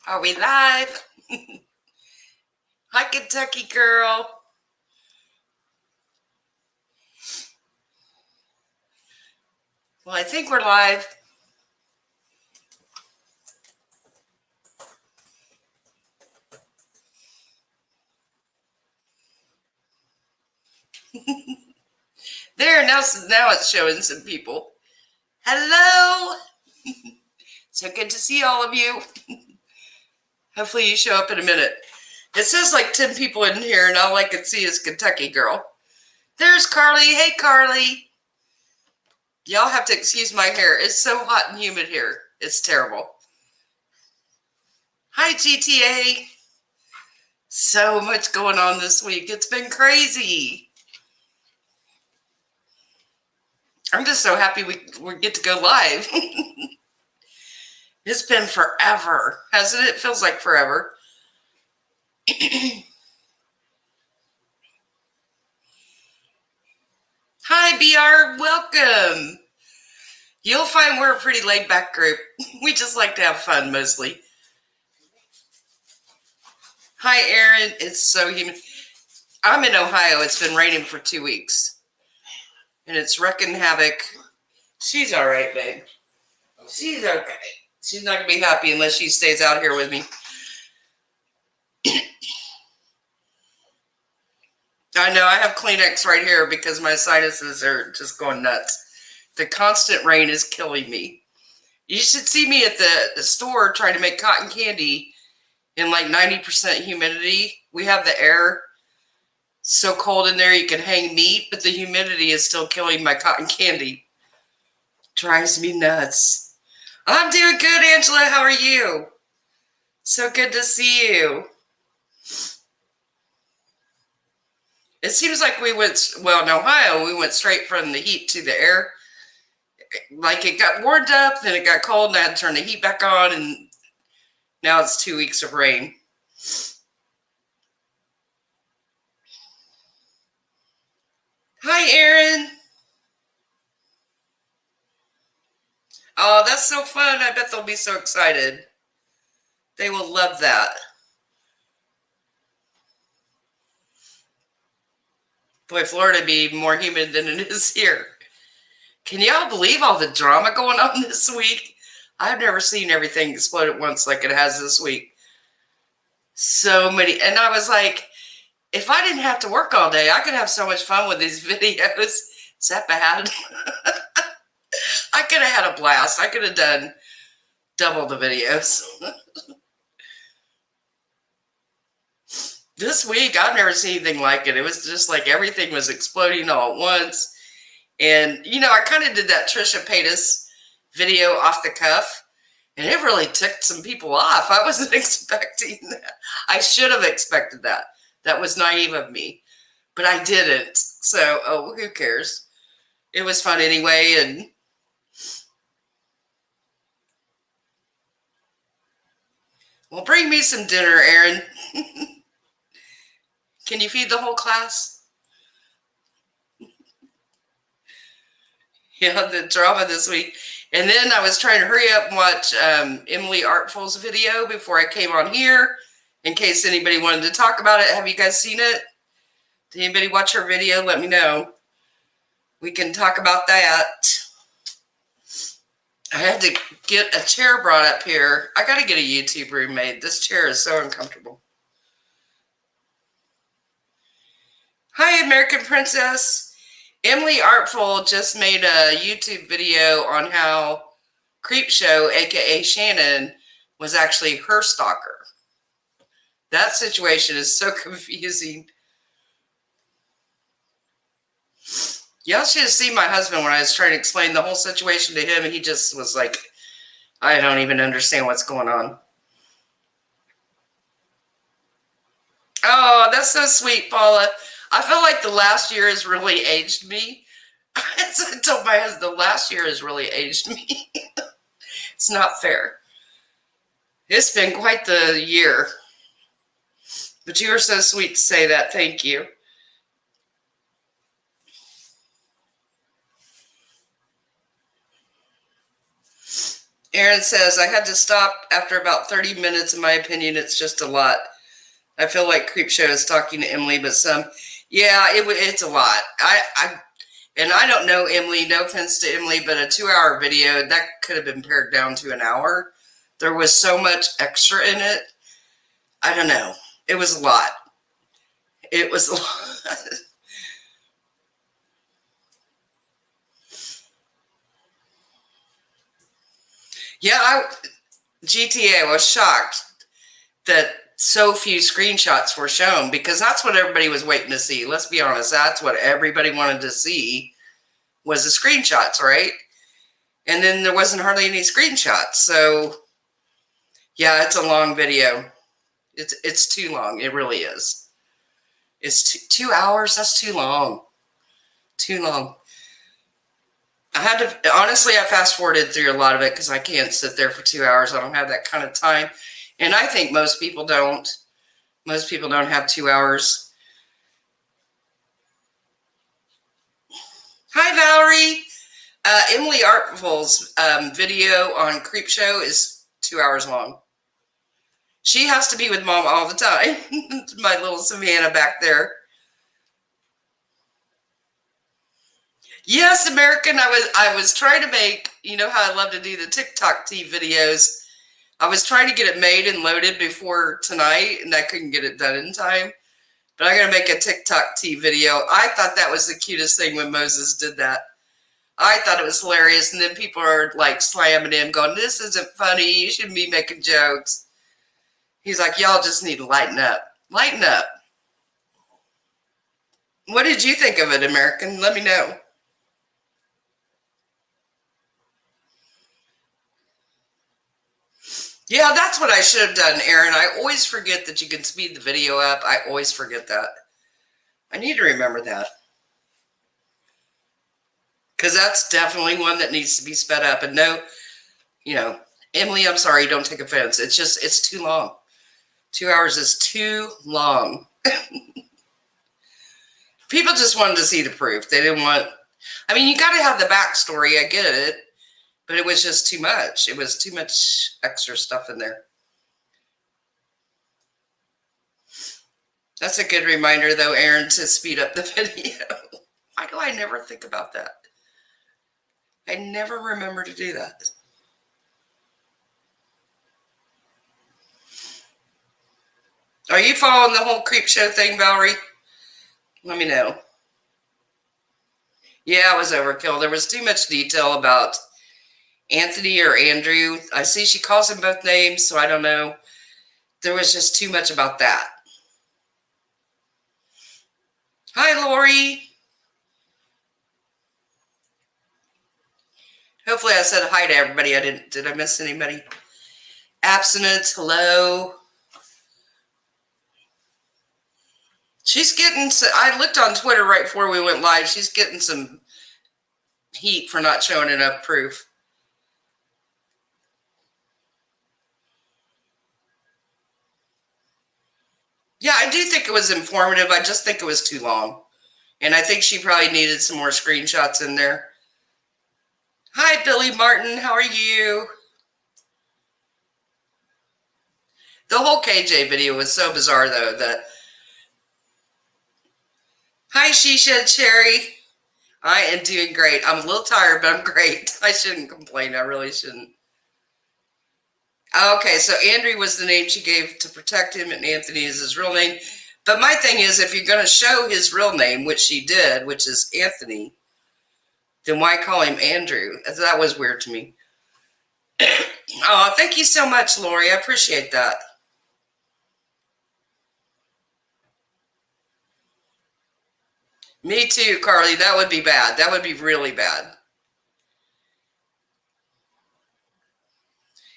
Are we live? Hi, Kentucky girl. Well, I think we're live. There, now it's showing some people. Hello. So good to see all of you. Hopefully you show up in a minute. It says like 10 people in here, and all I can see is Kentucky girl. There's Carly. Hey, Carly. Y'all have to excuse my hair. It's so hot and humid here. It's terrible. Hi, GTA. So much going on this week. It's been crazy. I'm just so happy we get to go live. It's been forever, hasn't it? It feels like forever. Hi, BR. Welcome. You'll find we're a pretty laid-back group. We just like to have fun, mostly. Hi, Aaron. It's so humid. I'm in Ohio. It's been raining for 2 weeks. And it's wrecking havoc. She's all right, babe. She's okay. She's not going to be happy unless she stays out here with me. I know. I have Kleenex right here because my sinuses are just going nuts. The constant rain is killing me. You should see me at the store trying to make cotton candy in like 90% humidity. We have the air so cold in there you can hang meat, but the humidity is still killing my cotton candy. Drives me nuts. I'm doing good, Angela. How are you? So good to see you. It seems like we went, well, in Ohio, we went straight from the heat to the air. Like it got warmed up, then it got cold, and I had to turn the heat back on, and now it's 2 weeks of rain. Hi, Aaron. Oh, that's so fun. I bet they'll be so excited. They will love that. Boy, Florida be more humid than it is here. Can y'all believe all the drama going on this week? I've never seen everything explode at once like it has this week. So many. And I was like, if I didn't have to work all day, I could have so much fun with these videos. Is that bad? I could have had a blast. I could have done double the videos. This week, I've never seen anything like it. It was just like everything was exploding all at once. And, you know, I kind of did that Trisha Paytas video off the cuff, and it really ticked some people off. I wasn't expecting that. I should have expected that. That was naive of me, but I didn't. So, oh, who cares? It was fun anyway, and well, bring me some dinner, Aaron. Can you feed the whole class? Yeah, the drama this week. And then I was trying to hurry up and watch Emily Artful's video before I came on here, in case anybody wanted to talk about it. Have you guys seen it? Did anybody watch her video? Let me know. We can talk about that. I had to get a chair brought up here. I got to get a YouTube room made. This chair is so uncomfortable. Hi, American Princess. Emily Artful just made a YouTube video on how Creepshow, aka Shannon, was actually her stalker. That situation is so confusing. Y'all should have seen my husband when I was trying to explain the whole situation to him, and he just was like, I don't even understand what's going on. Oh, that's so sweet, Paula. I feel like the last year has really aged me. I told my husband, the last year has really aged me. It's not fair. It's been quite the year. But you were so sweet to say that. Thank you. Aaron says, I had to stop after about 30 minutes. In my opinion, it's just a lot. I feel like Creepshow is talking to Emily, but it's a lot. And I don't know Emily, no offense to Emily, but a 2-hour video, that could have been pared down to an hour. There was so much extra in it. I don't know. It was a lot. It was a lot. Yeah, GTA, I was shocked that so few screenshots were shown because that's what everybody was waiting to see. Let's be honest. That's what everybody wanted to see was the screenshots, right? And then there wasn't hardly any screenshots. So, yeah, it's a long video. It's too long. It really is. It's 2 hours. That's too long. Too long. Honestly, I fast forwarded through a lot of it because I can't sit there for 2 hours. I don't have that kind of time. And I think most people don't. Most people don't have 2 hours. Hi, Valerie. Emily Artful's video on Creepshow is 2 hours long. She has to be with Mom all the time. My little Savannah back there. Yes, American. I was trying to make, you know how I love to do the TikTok tea videos. I was trying to get it made and loaded before tonight, and I couldn't get it done in time. But I'm going to make a TikTok tea video. I thought that was the cutest thing when Moses did that. I thought it was hilarious, and then people are like slamming him, going, "This isn't funny. You shouldn't be making jokes." He's like, "Y'all just need to lighten up. Lighten up." What did you think of it, American? Let me know. Yeah, that's what I should have done, Aaron. I always forget that you can speed the video up. I always forget that. I need to remember that. Because that's definitely one that needs to be sped up. And no, Emily, I'm sorry, don't take offense. It's too long. 2 hours is too long. People just wanted to see the proof. They didn't want, you got to have the backstory. I get it. But it was just too much. It was too much extra stuff in there. That's a good reminder, though, Aaron, to speed up the video. Why do I never think about that? I never remember to do that. Are you following the whole Creepshow thing, Valerie? Let me know. Yeah, it was overkill. There was too much detail about Anthony or Andrew. I see she calls him both names, so I don't know. There was just too much about that. Hi, Lori. Hopefully I said hi to everybody. Did I miss anybody? Abstinence, hello. She's getting, I looked on Twitter right before we went live. She's getting some heat for not showing enough proof. Yeah, I do think it was informative. I just think it was too long. And I think she probably needed some more screenshots in there. Hi, Billy Martin. How are you? The whole KJ video was so bizarre, though, that... Hi, Shisha Cherry. I am doing great. I'm a little tired, but I'm great. I shouldn't complain. I really shouldn't. Okay, so Andrew was the name she gave to protect him, and Anthony is his real name. But my thing is, if you're going to show his real name, which she did, which is Anthony, then why call him Andrew? That was weird to me. Oh, thank you so much, Lori. I appreciate that. Me too, Carly. That would be bad. That would be really bad.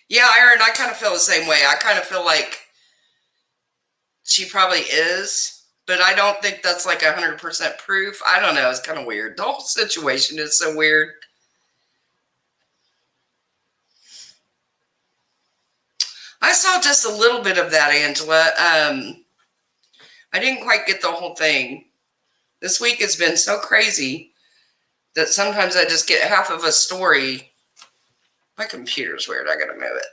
Yeah, Aaron, I kind of feel the same way. I kind of feel like she probably is, but I don't think that's like 100% proof. I don't know. It's kind of weird. The whole situation is so weird. I saw just a little bit of that, Angela. I didn't quite get the whole thing. This week has been so crazy that sometimes I just get half of a story. My computer's weird. I gotta move it.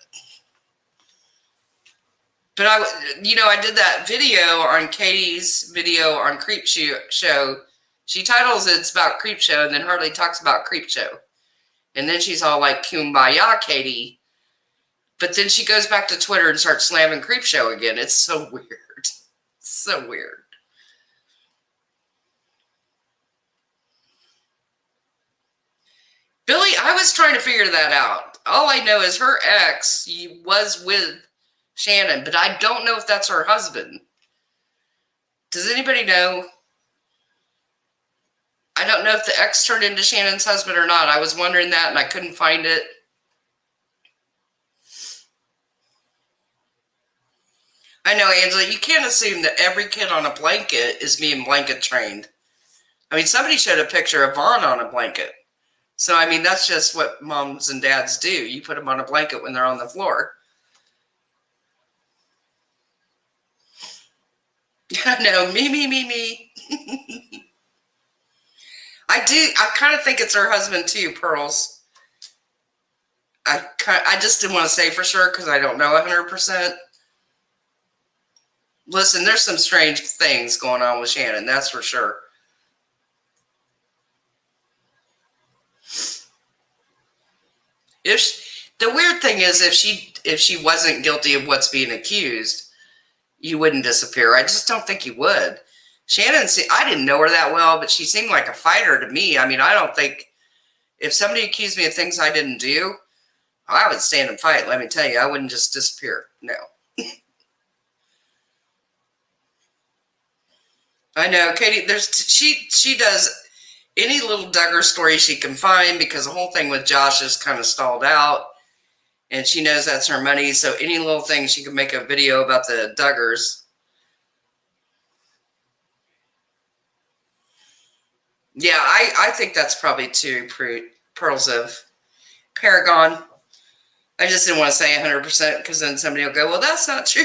But I did that video on Katie's video on Creepshow. She titles it's about Creepshow and then hardly talks about Creepshow. And then she's all like, "Kumbaya, Katie." But then she goes back to Twitter and starts slamming Creepshow again. It's so weird. So weird. Billy, I was trying to figure that out. All I know is her ex was with Shannon, but I don't know if that's her husband. Does anybody know? I don't know if the ex turned into Shannon's husband or not. I was wondering that and I couldn't find it. I know, Angela, you can't assume that every kid on a blanket is being blanket trained. I mean, somebody showed a picture of Vaughn on a blanket. So, I mean, that's just what moms and dads do. You put them on a blanket when they're on the floor. I know, me. I kind of think it's her husband too, Pearls. I just didn't want to say for sure because I don't know 100%. Listen, there's some strange things going on with Shannon, that's for sure. The weird thing is, if she wasn't guilty of what's being accused, you wouldn't disappear. I just don't think you would. Shannon, I didn't know her that well, but she seemed like a fighter to me. I mean, I don't think if somebody accused me of things I didn't do, I would stand and fight. Let me tell you, I wouldn't just disappear. No. I know, Katie. She does any little Duggar story she can find because the whole thing with Josh is kind of stalled out, and she knows that's her money. So any little thing she can make a video about the Duggars. Yeah, I think that's probably two pearls of Paragon. I just didn't want to say 100% because then somebody will go, "Well, that's not true."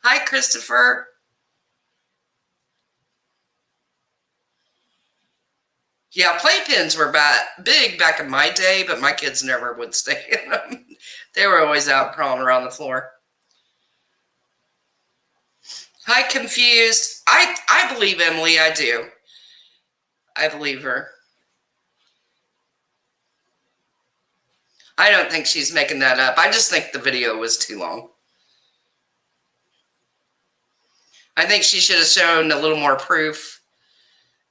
Hi, Christopher. Yeah, playpens were big back in my day, but my kids never would stay in them. They were always out crawling around the floor. Hi, Confused. I believe Emily. I do. I believe her. I don't think she's making that up. I just think the video was too long. I think she should have shown a little more proof.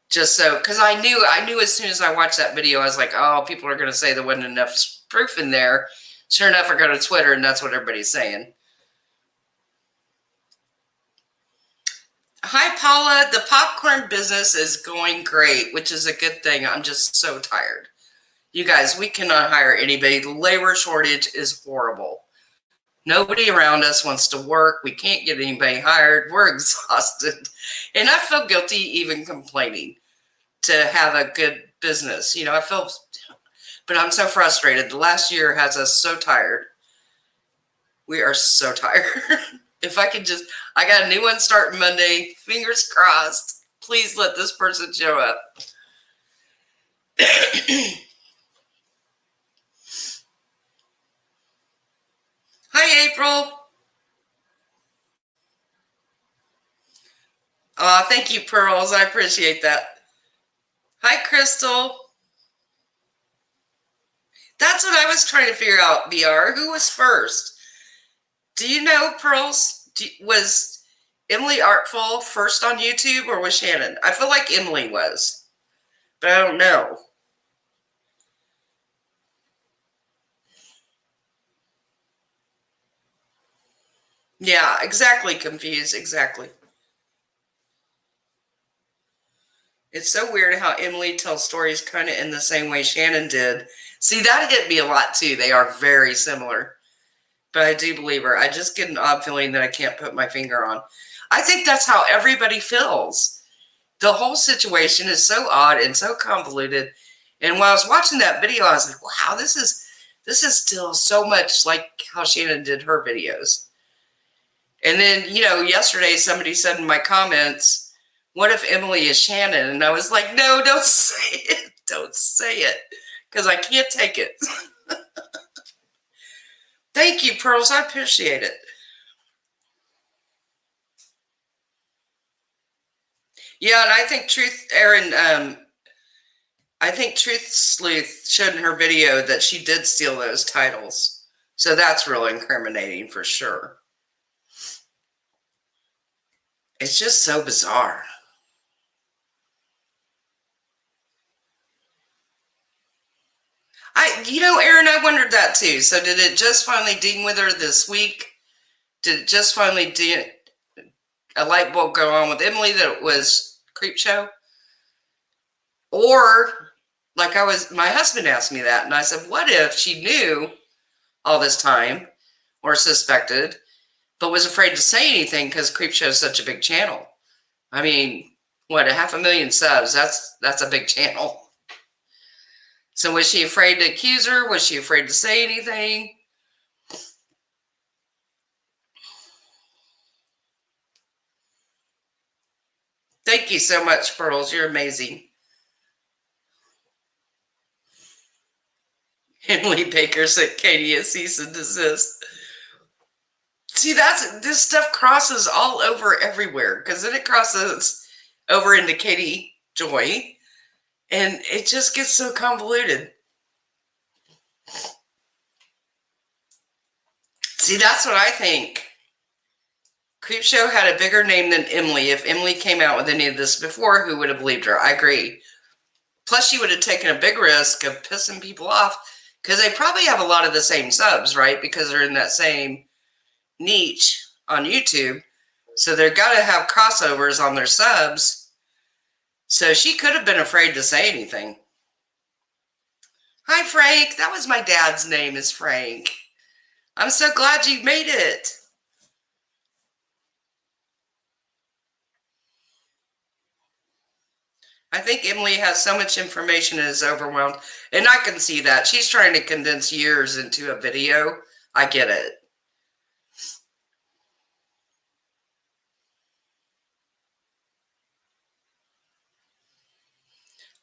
Just so, because I knew as soon as I watched that video, I was like, oh, people are going to say there wasn't enough proof in there. Sure enough, I go to Twitter, and that's what everybody's saying. Hi, Paula. The popcorn business is going great, which is a good thing. I'm just so tired. You guys, we cannot hire anybody. The labor shortage is horrible. Nobody around us wants to work. We can't get anybody hired. We're exhausted. And I feel guilty even complaining to have a good business. I feel, but I'm so frustrated. The last year has us so tired. We are so tired. If I could I got a new one starting Monday. Fingers crossed. Please let this person show up. Hi, April. Thank you, Pearls. I appreciate that. Hi, Crystal. That's what I was trying to figure out, BR. Who was first? Do you know, Pearls? Was Emily Artful first on YouTube or was Shannon? I feel like Emily was, but I don't know. Yeah, exactly, Confused. Exactly. It's so weird how Emily tells stories kind of in the same way Shannon did. See, that hit me a lot too. They are very similar. But I do believe her. I just get an odd feeling that I can't put my finger on. I think that's how everybody feels. The whole situation is so odd and so convoluted. And while I was watching that video, I was like, wow, this is still so much like how Shannon did her videos. And then, yesterday somebody said in my comments, what if Emily is Shannon? And I was like, no, don't say it. Don't say it. Because I can't take it. Thank you, Pearls. I appreciate it. Yeah, and I think I think Truth Sleuth showed in her video that she did steal those titles. So that's real incriminating for sure. It's just so bizarre. Aaron, I wondered that too. So did it just finally ding with her this week? Did it just finally a light bulb go on with Emily that it was Creepshow? Or my husband asked me that, and I said, what if she knew all this time or suspected, but was afraid to say anything because Creepshow is such a big channel? I mean, what, 500,000 subs? That's a big channel. So was she afraid to accuse her? Was she afraid to say anything? Thank you so much, Pearls. You're amazing. Emily Baker sent Katie a cease and desist. See, this stuff crosses all over everywhere, because then it crosses over into Katie Joy, and it just gets so convoluted. See, that's what I think. Creepshow had a bigger name than Emily. If Emily came out with any of this before, who would have believed her? I agree. Plus, she would have taken a big risk of pissing people off, because they probably have a lot of the same subs, right? Because they're in that same niche on YouTube. So they're got to have crossovers on their subs. So she could have been afraid to say anything. Hi, Frank. That was my dad's name, is Frank. I'm so glad you made it. I think Emily has so much information and is overwhelmed. And I can see that. She's trying to condense years into a video. I get it.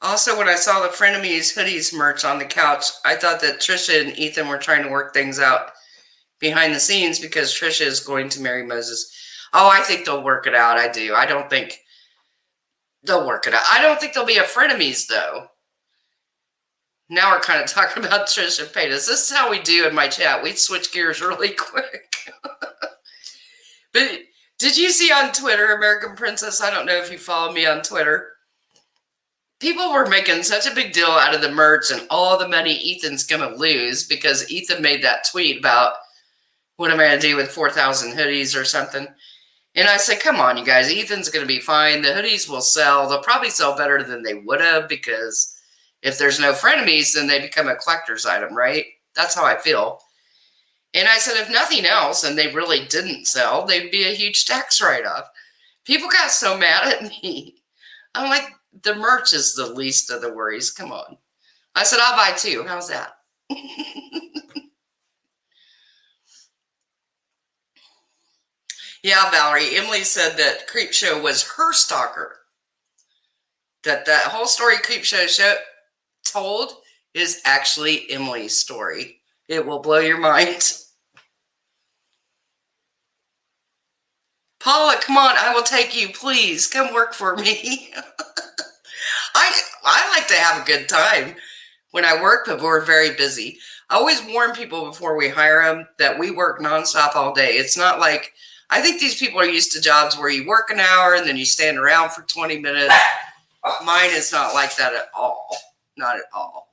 Also, when I saw the Frenemies hoodies merch on the couch, I thought that Trisha and Ethan were trying to work things out behind the scenes because Trisha is going to marry Moses. Oh, I think they'll work it out. I do. I don't think they'll work it out. I don't think they'll be a Frenemies, though. Now we're kind of talking about Trisha and Paytas. This is how we do in my chat. We switch gears really quick. But did you see on Twitter, American Princess? I don't know if you follow me on Twitter. People were making such a big deal out of the merch and all the money Ethan's going to lose because Ethan made that tweet about what am I going to do with 4,000 hoodies or something. And I said, come on, you guys. Ethan's going to be fine. The hoodies will sell. They'll probably sell better than they would have because if there's no frenemies, then they become a collector's item, right? That's how I feel. And I said, if nothing else, and they really didn't sell, they'd be a huge tax write-off. People got so mad at me. I'm like, the merch is the least of the worries. Come on. I said, I'll buy two. How's that? Yeah, Valerie. Emily said that Creepshow was her stalker. That whole story Creepshow told is actually Emily's story. It will blow your mind. Paula, come on. I will take you. Please come work for me. I like to have a good time when I work, but we're very busy. I always warn people before we hire them that we work nonstop all day. It's not like, I think these people are used to jobs where you work an hour and then you stand around for 20 minutes. Mine is not like that at all. Not at all.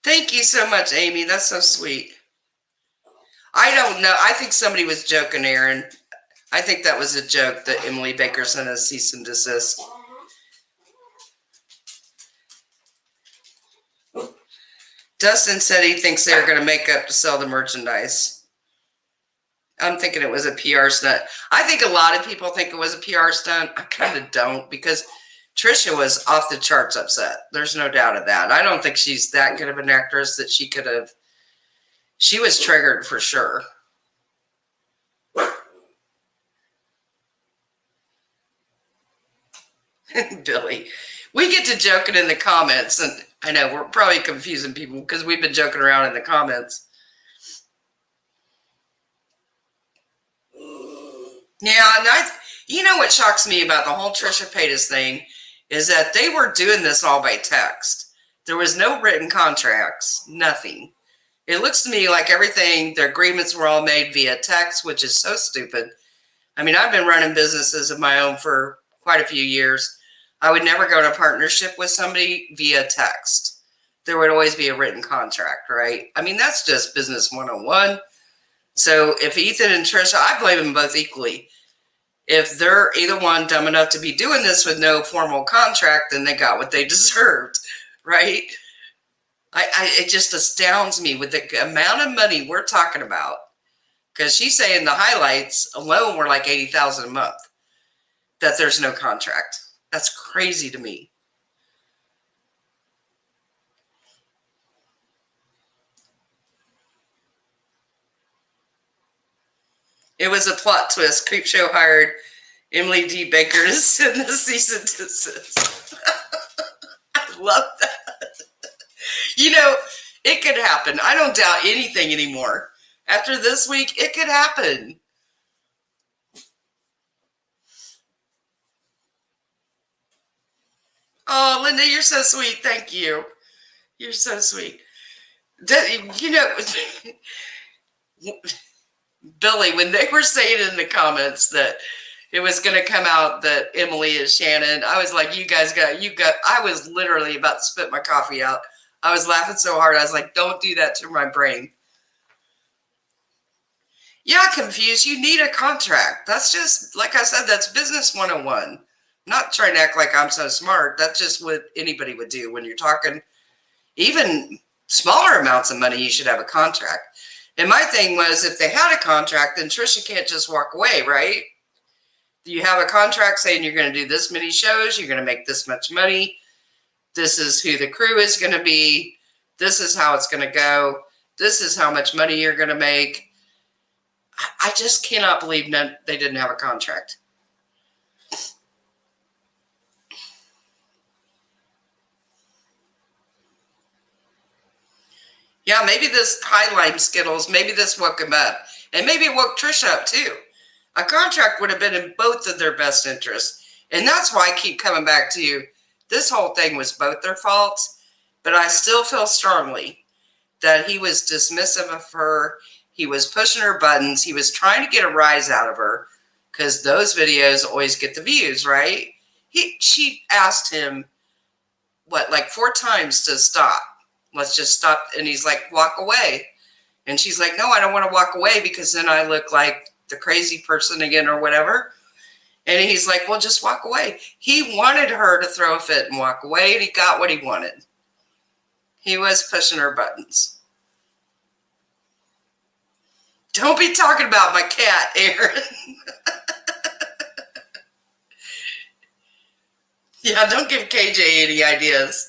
Thank you so much, Amy. That's so sweet. I don't know. I think somebody was joking, Aaron. I think that was a joke that Emily Baker sent a cease and desist. Dustin said he thinks they're going to make up to sell the merchandise. I'm thinking it was a PR stunt. I think a lot of people think it was a PR stunt. I kind of don't because Trisha was off the charts upset. There's no doubt of that. I don't think she's that good of an actress that she could have. She was triggered for sure. Billy. We get to joking in the comments, and I know we're probably confusing people because we've been joking around in the comments. Yeah, and you know what shocks me about the whole Trisha Paytas thing is that they were doing this all by text. There was no written contracts, nothing. It looks to me like everything, the agreements were all made via text, which is so stupid. I mean, I've been running businesses of my own for quite a few years. I would never go in a partnership with somebody via text. There would always be a written contract, right? I mean, that's just business 101. So if Ethan and Trisha, I blame them both equally. If they're either one dumb enough to be doing this with no formal contract, then they got what they deserved, right? It just astounds me with the amount of money we're talking about. Because she's saying the highlights alone were like $80,000 a month. That there's no contract. That's crazy to me. It was a plot twist. Creepshow hired Emily D. Baker to send the cease and desist. I love that. You know, it could happen. I don't doubt anything anymore. After this week, it could happen. Oh, Linda, you're so sweet. Thank you. You're so sweet. You know, Billy, when they were saying in the comments that it was going to come out that Emily is Shannon, I was like, you got, I was literally about to spit my coffee out. I was laughing so hard. I was like, don't do that to my brain. Yeah, confused. You need a contract. That's just, like I said, that's business 101. I'm not trying to act like I'm so smart. That's just what anybody would do when you're talking even smaller amounts of money. You should have a contract. And my thing was, if they had a contract, then Trisha can't just walk away, right? You have a contract saying you're going to do this many shows, you're going to make this much money, this is who the crew is going to be, this is how it's going to go, this is how much money you're going to make. I just cannot believe they didn't have a contract. Yeah, maybe this high lime Skittles, maybe this woke him up. And maybe it woke Trisha up too. A contract would have been in both of their best interests. And that's why I keep coming back to you. This whole thing was both their faults, but I still feel strongly that he was dismissive of her. He was pushing her buttons. He was trying to get a rise out of her because those videos always get the views, right? She asked him, like 4 times to stop. Let's just stop. And he's like, walk away. And she's like, no, I don't want to walk away because then I look like the crazy person again or whatever. And he's like, well, just walk away. He wanted her to throw a fit and walk away, and he got what he wanted. He was pushing her buttons. Don't be talking about my cat, Aaron. Yeah, don't give KJ any ideas.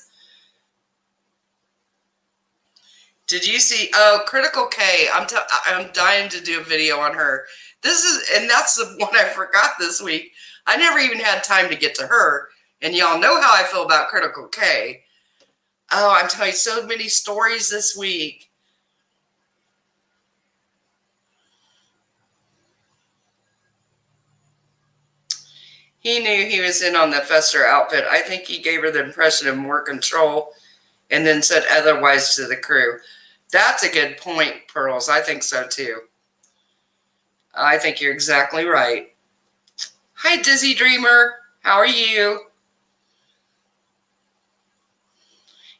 Did you see? Oh, Critical K. I'm dying to do a video on her. And that's the one I forgot this week. I never even had time to get to her. And y'all know how I feel about Critical K. Oh, I'm telling you so many stories this week. He knew he was in on the Fester outfit. I think he gave her the impression of more control and then said otherwise to the crew. That's a good point, Pearls. I think so too. I think you're exactly right. Hi, Dizzy Dreamer. How are you?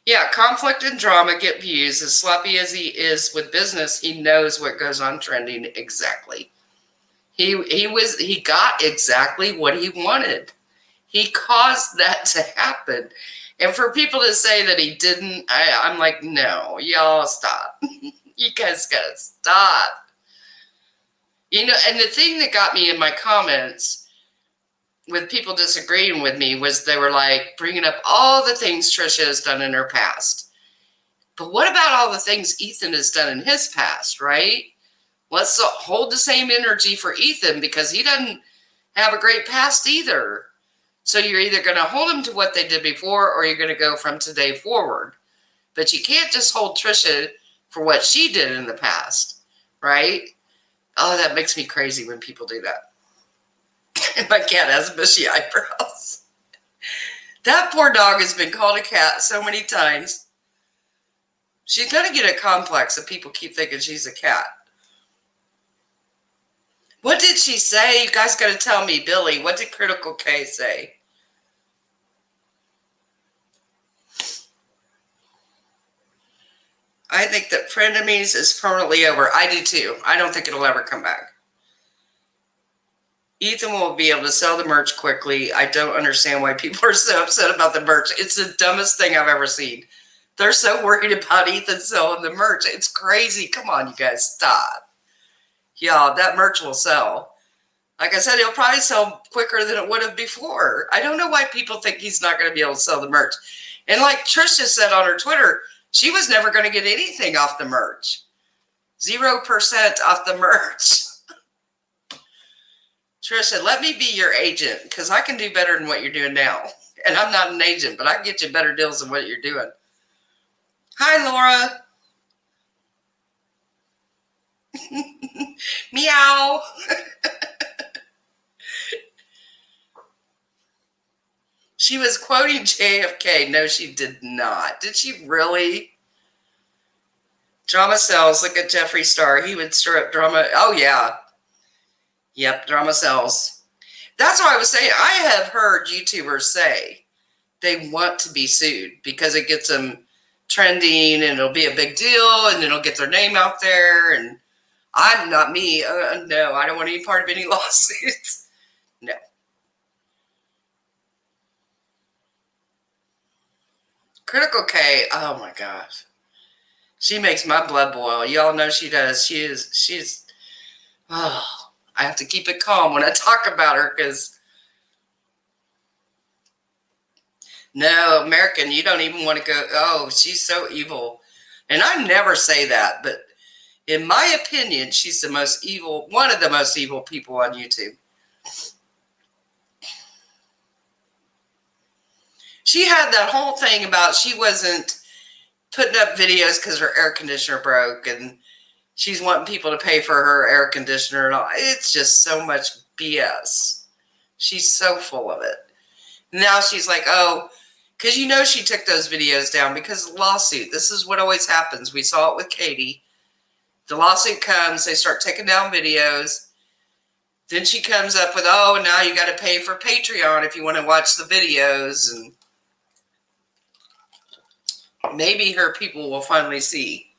Yeah, conflict and drama get views. As sloppy as he is with business, he knows what goes on trending exactly. He got exactly what he wanted. He caused that to happen. And for people to say that he didn't, I'm like, no, y'all stop. You guys gotta stop. You know, and the thing that got me in my comments with people disagreeing with me was they were like bringing up all the things Trisha has done in her past. But what about all the things Ethan has done in his past, right? Let's hold the same energy for Ethan because he doesn't have a great past either. So you're either going to hold them to what they did before, or you're going to go from today forward. But you can't just hold Trisha for what she did in the past, right? Oh, that makes me crazy when people do that. And my cat has bushy eyebrows. That poor dog has been called a cat so many times. She's going to get a complex if people keep thinking she's a cat. What did she say? You guys got to tell me, Billy. What did Critical K say? I think that Frenemies is permanently over. I do too. I don't think it'll ever come back. Ethan will be able to sell the merch quickly. I don't understand why people are so upset about the merch. It's the dumbest thing I've ever seen. They're so worried about Ethan selling the merch. It's crazy. Come on, you guys, stop. Yeah, that merch will sell. Like I said, it'll probably sell quicker than it would have before. I don't know why people think he's not going to be able to sell the merch. And like Trisha said on her Twitter, she was never going to get anything off the merch. 0% off the merch. Trisha, let me be your agent because I can do better than what you're doing now. And I'm not an agent, but I can get you better deals than what you're doing. Hi, Laura. Meow. She was quoting JFK. No, she did not. Did she really? Drama sells. Look at Jeffree Star. He would stir up drama. Oh, yeah. Yep, drama sells. That's what I was saying. I have heard YouTubers say they want to be sued because it gets them trending and it'll be a big deal and it'll get their name out there. And I'm not me. No, I don't want any part of any lawsuits. No. Critical K, oh my gosh. She makes my blood boil. Y'all know she does. She's, oh, I have to keep it calm when I talk about her because, no, American, you don't even want to go, oh, she's so evil. And I never say that, but in my opinion, she's the most evil, one of the most evil people on YouTube. She had that whole thing about she wasn't putting up videos because her air conditioner broke and she's wanting people to pay for her air conditioner and all. It's just so much BS. She's so full of it. Now she's like, oh, because you know she took those videos down because of the lawsuit. This is what always happens. We saw it with Katie. The lawsuit comes, they start taking down videos. Then she comes up with, oh, now you got to pay for Patreon if you want to watch the videos. And maybe her people will finally see.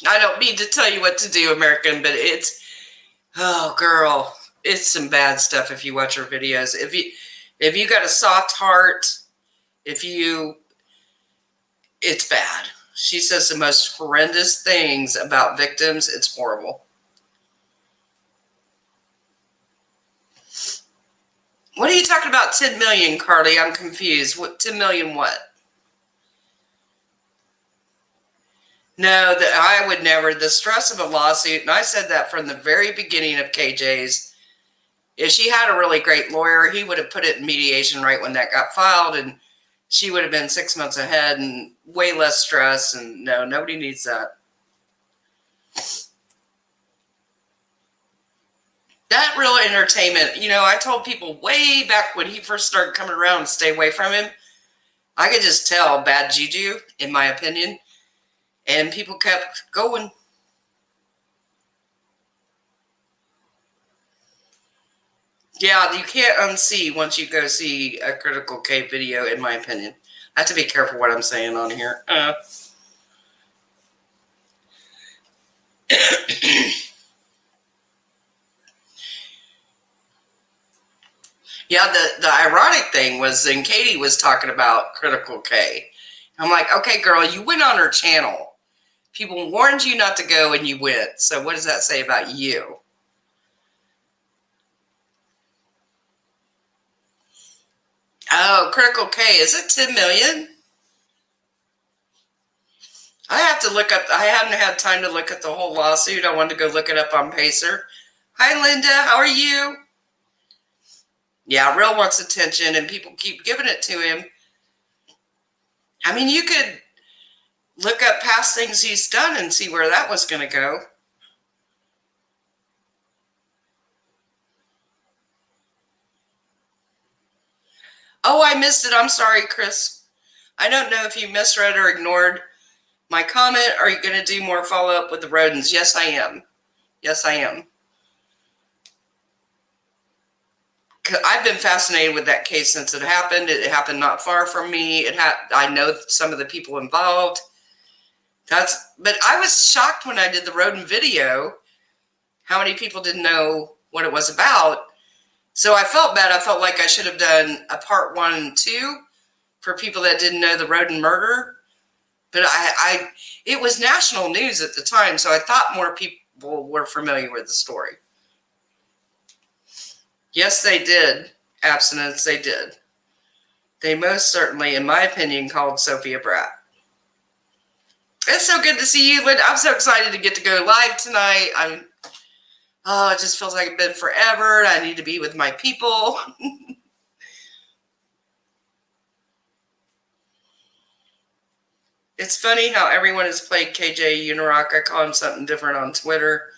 I don't need to tell you what to do, American, but it's, oh, girl, it's some bad stuff if you watch her videos. If you got a soft heart, it's bad. She says the most horrendous things about victims. It's horrible. What are you talking about 10 million, Carly? I'm confused. What 10 million what? No, I would never. The stress of a lawsuit, and I said that from the very beginning of KJ's, if she had a really great lawyer, he would have put it in mediation right when that got filed, and she would have been 6 months ahead and way less stress, and no, nobody needs that. That real entertainment, I told people way back when he first started coming around, stay away from him. I could just tell bad juju, in my opinion. And people kept going. Yeah, you can't unsee once you go see a Critical K video, in my opinion. I have to be careful what I'm saying on here. Yeah, the ironic thing was then Katie was talking about Critical K. I'm like, okay, girl, you went on her channel. People warned you not to go and you went. So what does that say about you? Oh, Critical K, is it 10 million? I have to look up. I hadn't had time to look at the whole lawsuit. I wanted to go look it up on Pacer. Hi, Linda. How are you? Yeah, Real wants attention, and people keep giving it to him. I mean, you could look up past things he's done and see where that was going to go. Oh, I missed it. I'm sorry, Chris. I don't know if you misread or ignored my comment. Are you going to do more follow-up with the rodents? Yes, I am. Yes, I am. I've been fascinated with that case since it happened. It happened not far from me. I know some of the people involved. But I was shocked when I did the rodent video how many people didn't know what it was about. So I felt bad. I felt like I should have done a part 1 and 2 for people that didn't know the rodent murder. But it was national news at the time, so I thought more people were familiar with the story. Yes, they did. Abstinence, they did. They most certainly, in my opinion, called Sophie a brat. It's so good to see you, Linda. I'm so excited to get to go live tonight. It just feels like it's been forever. I need to be with my people. It's funny how everyone has played KJ Unirock. I call him something different on Twitter.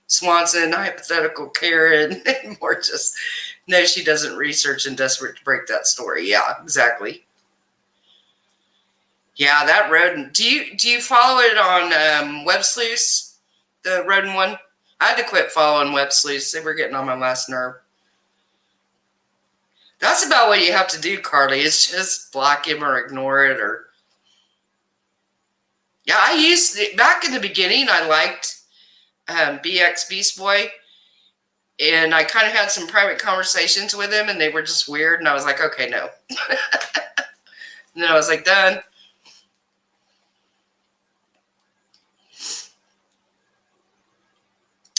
Swanson, hypothetical Karen, and more just, no, she doesn't research and desperate to break that story. Yeah, exactly. Yeah, that rodent. Do you follow it on Web Sleuths, the rodent one? I had to quit following Web Sleuths. They were getting on my last nerve. That's about what you have to do, Carly. It's just block him or ignore it. Or yeah, back in the beginning, I liked BX Beast Boy. And I kind of had some private conversations with him, and they were just weird. And I was like, okay, no. And then I was like, done.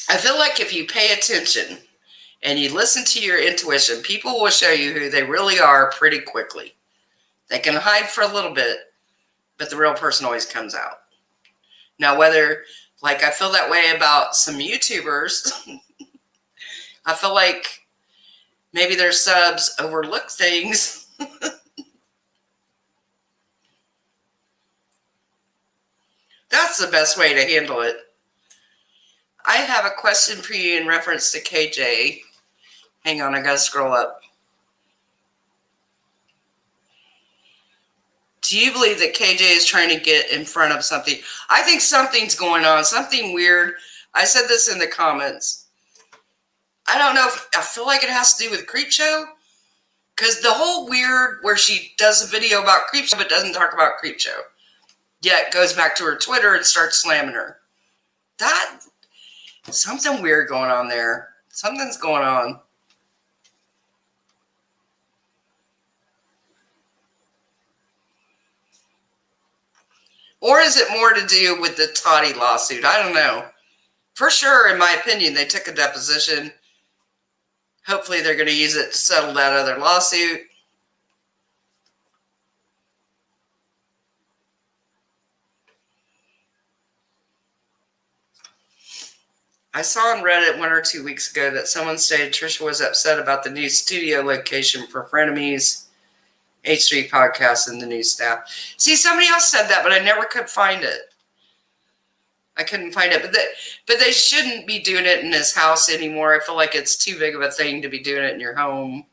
I feel like if you pay attention and you listen to your intuition, people will show you who they really are pretty quickly. They can hide for a little bit, but the real person always comes out. Now, whether, like, I feel that way about some YouTubers, I feel like maybe their subs overlook things. That's the best way to handle it. I have a question for you in reference to KJ. Hang on, I gotta scroll up. Do you believe that KJ is trying to get in front of something? I think something's going on, something weird. I said this in the comments. I don't know if I feel like it has to do with Creepshow. Because the whole weird where she does a video about Creepshow but doesn't talk about Creepshow. Yet goes back to her Twitter and starts slamming her. Something weird going on there. Something's going on. Or is it more to do with the Toddy lawsuit? I don't know. For sure, in my opinion, they took a deposition. Hopefully they're going to use it to settle that other lawsuit. I saw on Reddit 1 or 2 weeks ago that someone stated Trisha was upset about the new studio location for Frenemies H3 podcast and the new staff. See, somebody else said that, but I never could find it. I couldn't find it. But they shouldn't be doing it in his house anymore. I feel like it's too big of a thing to be doing it in your home.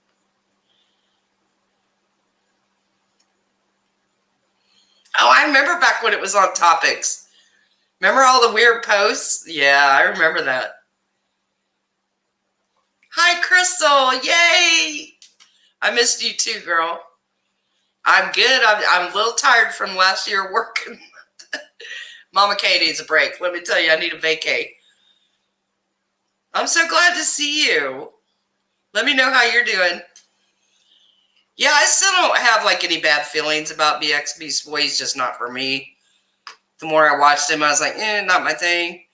Oh, I remember back when it was on Topics. Remember all the weird posts? Yeah, I remember that. Hi, Crystal. Yay. I missed you too, girl. I'm good. I'm a little tired from last year working. Mama K needs a break. Let me tell you, I need a vacay. I'm so glad to see you. Let me know how you're doing. Yeah, I still don't have like any bad feelings about BX Beast Boy. He's just not for me. The more I watched him, I was like, not my thing.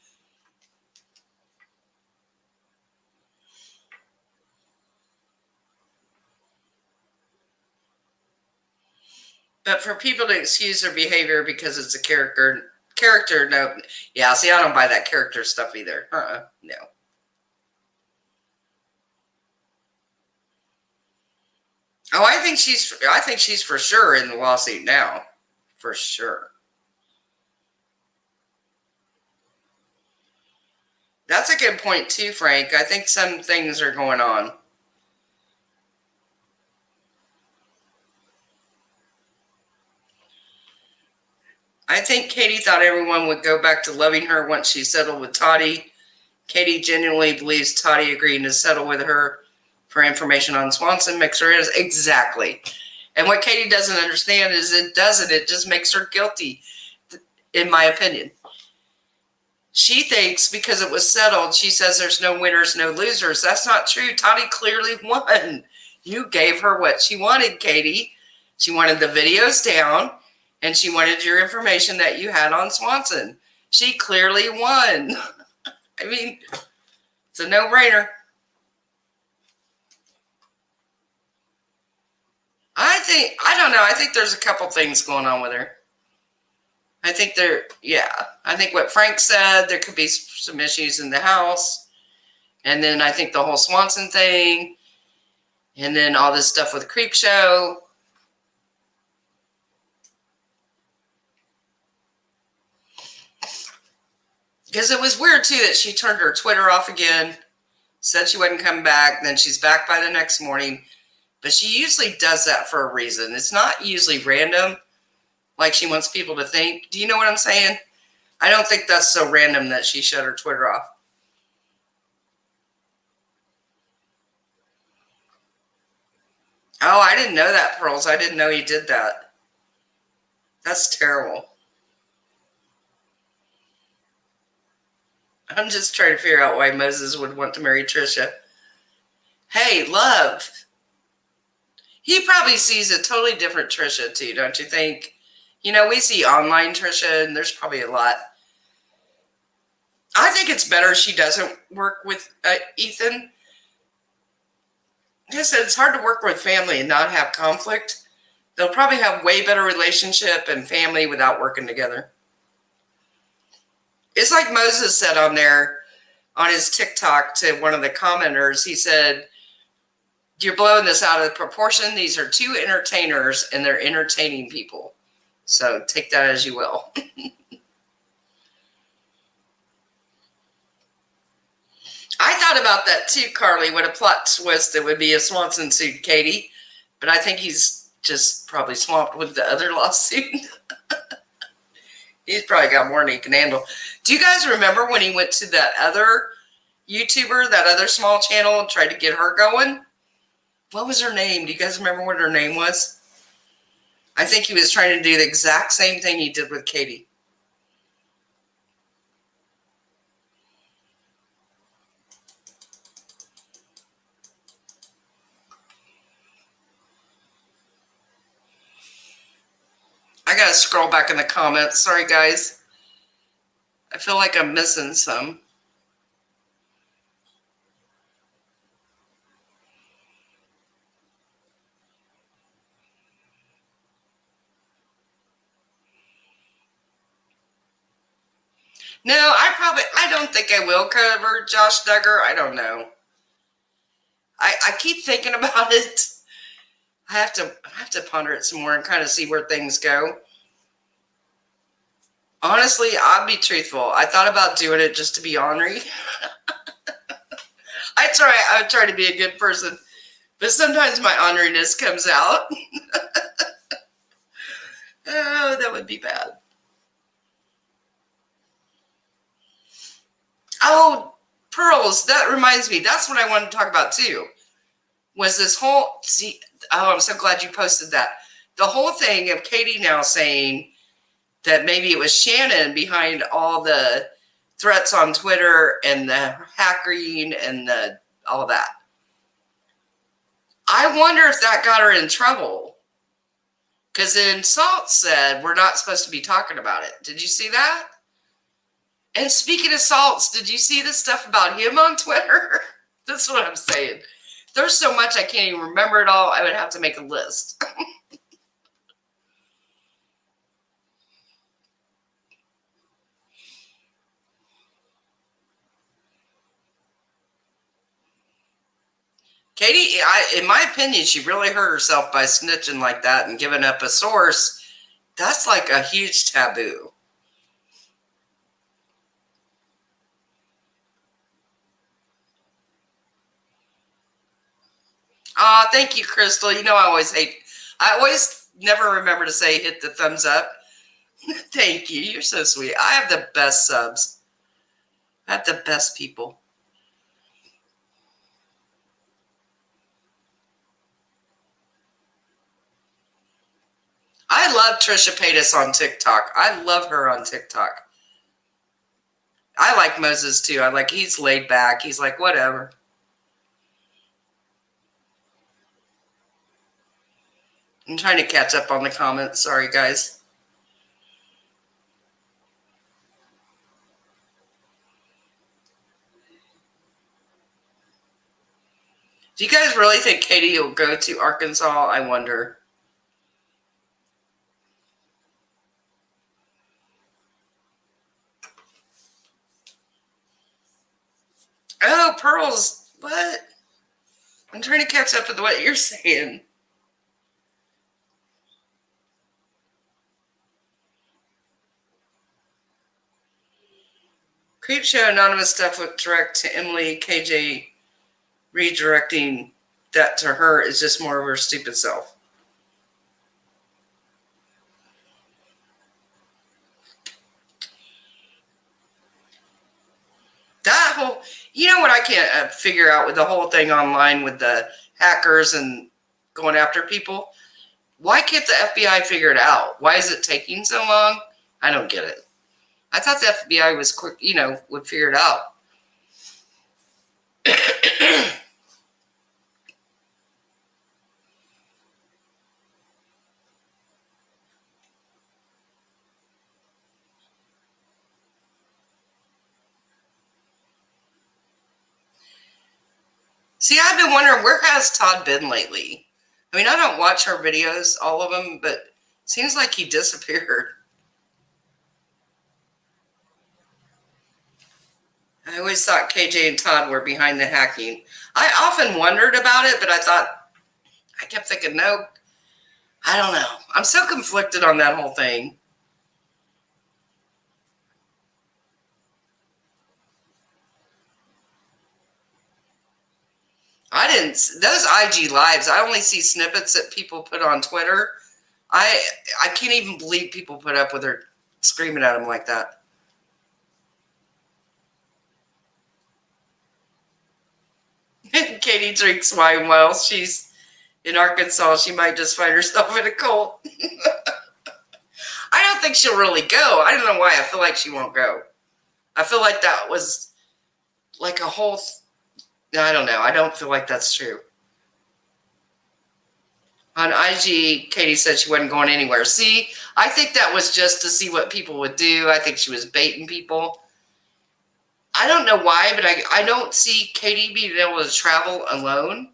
But for people to excuse their behavior because it's a character, no. Yeah, see, I don't buy that character stuff either. No. Oh, I think she's for sure in the lawsuit now. For sure. That's a good point too, Frank. I think some things are going on. I think Katie thought everyone would go back to loving her once she settled with Toddy. Katie genuinely believes Toddy agreed to settle with her for information on Swanson makes her exactly. And what Katie doesn't understand is it just makes her guilty, in my opinion. She thinks because it was settled, she says there's no winners, no losers. That's not true. Toddy clearly won. You gave her what she wanted, Katie. She wanted the videos down, and she wanted your information that you had on Swanson. She clearly won. I mean, it's a no-brainer. I don't know. I think there's a couple things going on with her. I think I think what Frank said, there could be some issues in the house. And then I think the whole Swanson thing. And then all this stuff with Creepshow. Because it was weird, too, that she turned her Twitter off again, said she wouldn't come back, then she's back by the next morning. But she usually does that for a reason. It's not usually random, like she wants people to think. Do you know what I'm saying? I don't think that's so random that she shut her Twitter off. Oh, I didn't know that, Pearls. I didn't know he did that. That's terrible. I'm just trying to figure out why Moses would want to marry Trisha. Hey, love. He probably sees a totally different Trisha, too, don't you think? You know, we see online Trisha, and there's probably a lot. I think it's better she doesn't work with Ethan. Like I said, it's hard to work with family and not have conflict. They'll probably have way better relationship and family without working together. It's like Moses said on there, on his TikTok to one of the commenters, he said, you're blowing this out of proportion. These are two entertainers, and they're entertaining people. So take that as you will. I thought about that too, Carly. What a plot twist it would be a Swanson suit, Katie. But I think he's just probably swamped with the other lawsuit. He's probably got more than he can handle. Do you guys remember when he went to that other YouTuber, that other small channel, and tried to get her going? What was her name? Do you guys remember what her name was? I think he was trying to do the exact same thing he did with Katie. I gotta scroll back in the comments. Sorry, guys. I feel like I'm missing some. No, I don't think I will cover Josh Duggar. I don't know. I keep thinking about it. I have to ponder it some more and kind of see where things go. Honestly, I'll be truthful. I thought about doing it just to be ornery. I try to be a good person, but sometimes my orneriness comes out. Oh, that would be bad. Oh, Pearls, that reminds me. That's what I wanted to talk about too. Was this whole I'm so glad you posted that. The whole thing of Katie now saying that maybe it was Shannon behind all the threats on Twitter and the hacking and all that. I wonder if that got her in trouble. Because then Salt said we're not supposed to be talking about it. Did you see that? And speaking of Salts, did you see the stuff about him on Twitter? That's what I'm saying. There's so much I can't even remember it all. I would have to make a list. Katie, in my opinion, she really hurt herself by snitching like that and giving up a source. That's like a huge taboo. Thank you, Crystal. You know, I always never remember to say hit the thumbs up. Thank you. You're so sweet. I have the best subs. I have the best people. I love Trisha Paytas on TikTok. I love her on TikTok. I like Moses too. He's laid back. He's like, whatever. I'm trying to catch up on the comments. Sorry, guys. Do you guys really think Katie will go to Arkansas? I wonder. Oh, Pearls. What? I'm trying to catch up with what you're saying. Creepshow anonymous stuff with direct to Emily KJ redirecting that to her is just more of her stupid self. That whole, you know what I can't figure out with the whole thing online with the hackers and going after people? Why can't the FBI figure it out? Why is it taking so long? I don't get it. I thought the FBI was quick, would figure it out. See, I've been wondering, where has Todd been lately? I mean, I don't watch her videos, all of them, but it seems like he disappeared. I always thought KJ and Todd were behind the hacking. I often wondered about it, but I kept thinking, no, I don't know. I'm so conflicted on that whole thing. Those IG lives, I only see snippets that people put on Twitter. I can't even believe people put up with her screaming at him like that. Katie drinks wine while she's in Arkansas. She might just find herself in a cult. I don't think she'll really go. I don't know why. I feel like she won't go. I feel like that was like a whole... I don't know. I don't feel like that's true. On IG, Katie said she wasn't going anywhere. See, I think that was just to see what people would do. I think she was baiting people. I don't know why, but I don't see Katie being able to travel alone.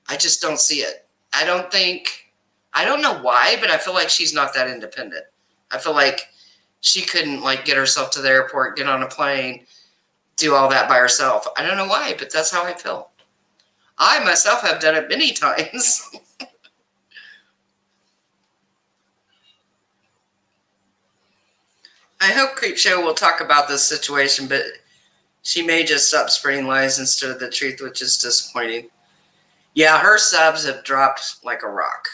I just don't see it. I don't know why, but I feel like she's not that independent. I feel like she couldn't get herself to the airport, get on a plane, do all that by herself. I don't know why, but that's how I feel. I myself have done it many times. I hope Creepshow will talk about this situation, but she may just stop spreading lies instead of the truth, which is disappointing. Yeah, her subs have dropped like a rock.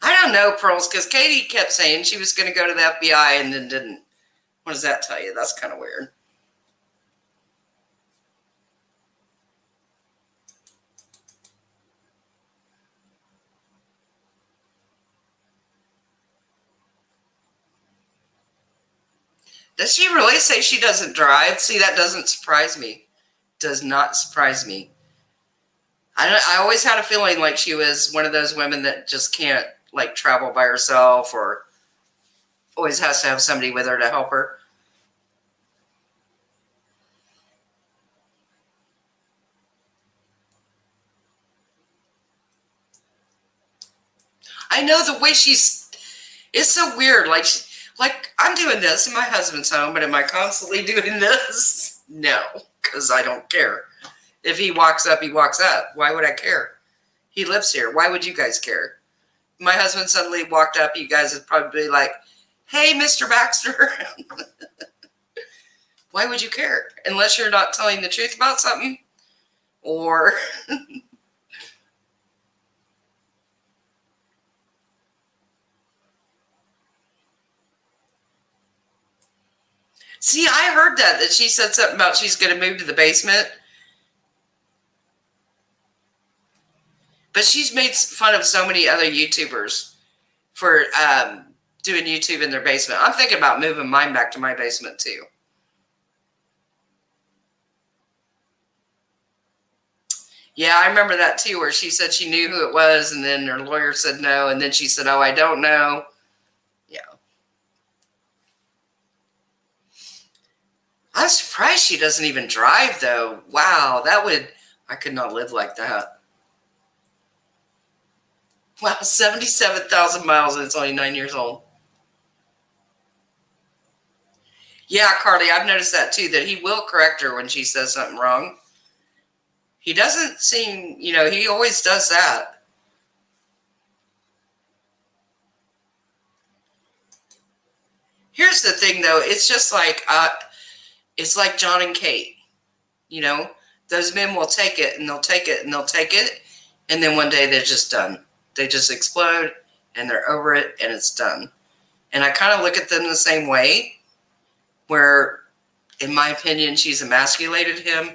I don't know, Pearls, because Katie kept saying she was going to go to the FBI and then didn't. What does that tell you? That's kind of weird. Does she really say she doesn't drive? See, that doesn't surprise me. Does not surprise me. I always had a feeling like she was one of those women that just can't travel by herself, or always has to have somebody with her to help her. I know the way it's so weird. Like I'm doing this in my husband's home, but am I constantly doing this? No. because I don't care. If he walks up, he walks up. Why would I care? He lives here. Why would you guys care? My husband suddenly walked up, you guys would probably be like, hey, Mr. Baxter. Why would you care? Unless you're not telling the truth about something, or see, I heard that she said something about she's going to move to the basement. But she's made fun of so many other YouTubers for doing YouTube in their basement. I'm thinking about moving mine back to my basement too. Yeah, I remember that too, where she said she knew who it was, and then her lawyer said no, and then she said, oh, I don't know. Yeah. I'm surprised she doesn't even drive, though. Wow, I could not live like that. Wow, 77,000 miles, and it's only 9 years old. Yeah, Carly, I've noticed that too, that he will correct her when she says something wrong. He doesn't seem, he always does that. Here's the thing, though. It's just like, it's like John and Kate. Those men will take it, and they'll take it, and they'll take it, and then one day they're just done. They just explode, and they're over it, and it's done. And I kind of look at them the same way, where, in my opinion, she's emasculated him,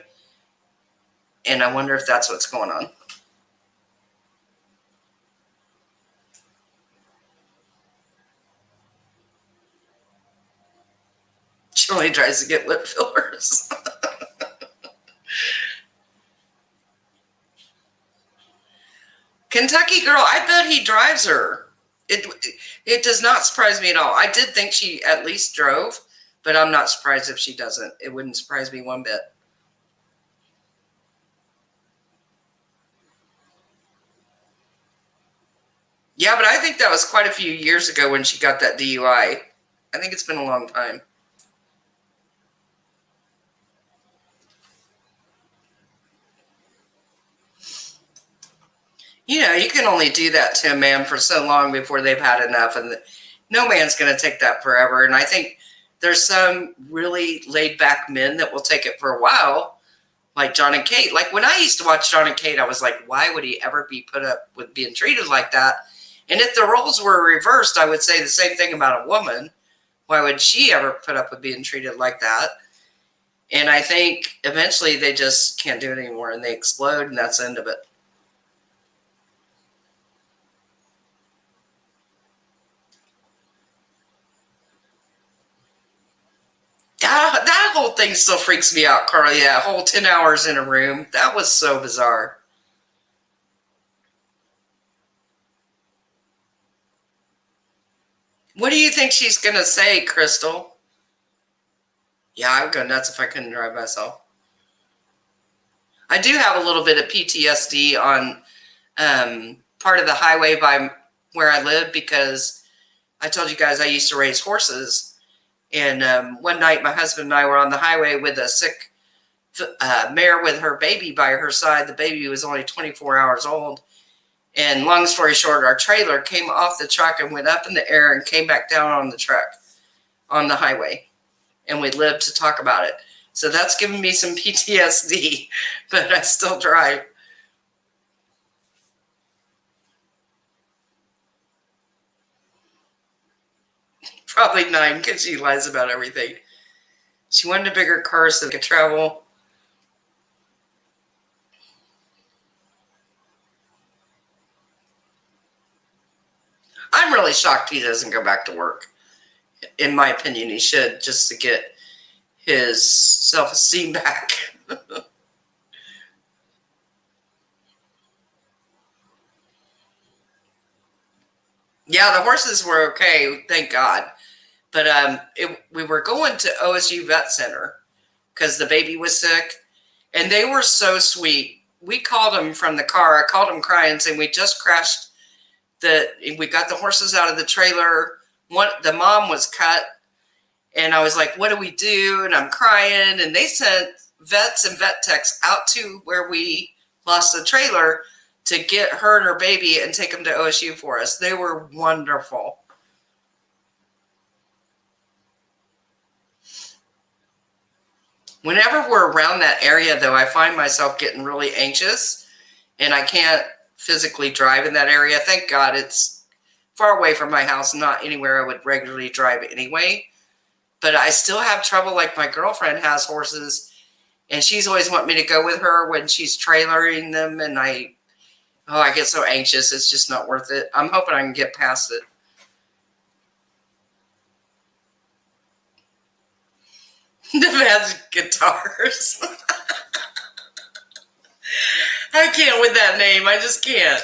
and I wonder if that's what's going on. She only tries to get lip fillers. Kentucky girl, I bet he drives her. It does not surprise me at all. I did think she at least drove, but I'm not surprised if she doesn't. It wouldn't surprise me one bit. Yeah, but I think that was quite a few years ago when she got that DUI. I think it's been a long time. You can only do that to a man for so long before they've had enough, and no man's going to take that forever. And I think there's some really laid-back men that will take it for a while, like John and Kate. Like when I used to watch John and Kate, I was like, why would he ever be put up with being treated like that? And if the roles were reversed, I would say the same thing about a woman. Why would she ever put up with being treated like that? And I think eventually they just can't do it anymore, and they explode, and that's the end of it. That whole thing still freaks me out, Carly. Yeah, whole 10 hours in a room. That was so bizarre. What do you think she's going to say, Crystal? Yeah, I would go nuts if I couldn't drive myself. I do have a little bit of PTSD on part of the highway by where I live, because I told you guys I used to raise horses. And one night my husband and I were on the highway with a sick mare with her baby by her side. The baby was only 24 hours old. And long story short, our trailer came off the truck and went up in the air and came back down on the truck on the highway. And we lived to talk about it. So that's given me some PTSD, but I still drive. Probably 9, because she lies about everything. She wanted a bigger car so they could travel. I'm really shocked he doesn't go back to work. In my opinion, he should, just to get his self-esteem back. Yeah, the horses were okay, thank God. But we were going to OSU Vet Center because the baby was sick, and they were so sweet. We called them from the car. I called them crying, saying we just crashed. We got the horses out of the trailer. The mom was cut, and I was like, what do we do? And I'm crying, and they sent vets and vet techs out to where we lost the trailer to get her and her baby and take them to OSU for us. They were wonderful. Whenever we're around that area, though, I find myself getting really anxious, and I can't physically drive in that area. Thank God it's far away from my house, not anywhere I would regularly drive anyway. But I still have trouble. Like my girlfriend has horses, and she's always wanting me to go with her when she's trailering them, and I get so anxious. It's just not worth it. I'm hoping I can get past it. The Vans guitars. I can't with that name. I just can't.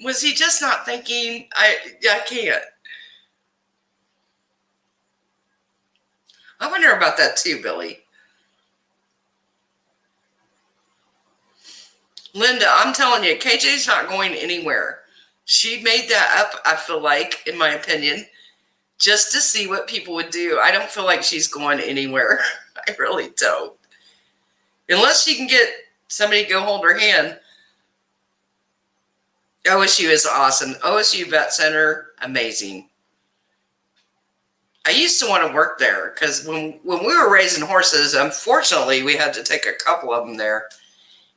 Was he just not thinking? I can't. I wonder about that too, Billy. Linda, I'm telling you, KJ's not going anywhere. She made that up, I feel like, in my opinion, just to see what people would do. I don't feel like she's going anywhere. I really don't. Unless she can get somebody to go hold her hand. OSU is awesome. OSU Vet Center, amazing. I used to want to work there because when we were raising horses, unfortunately, we had to take a couple of them there.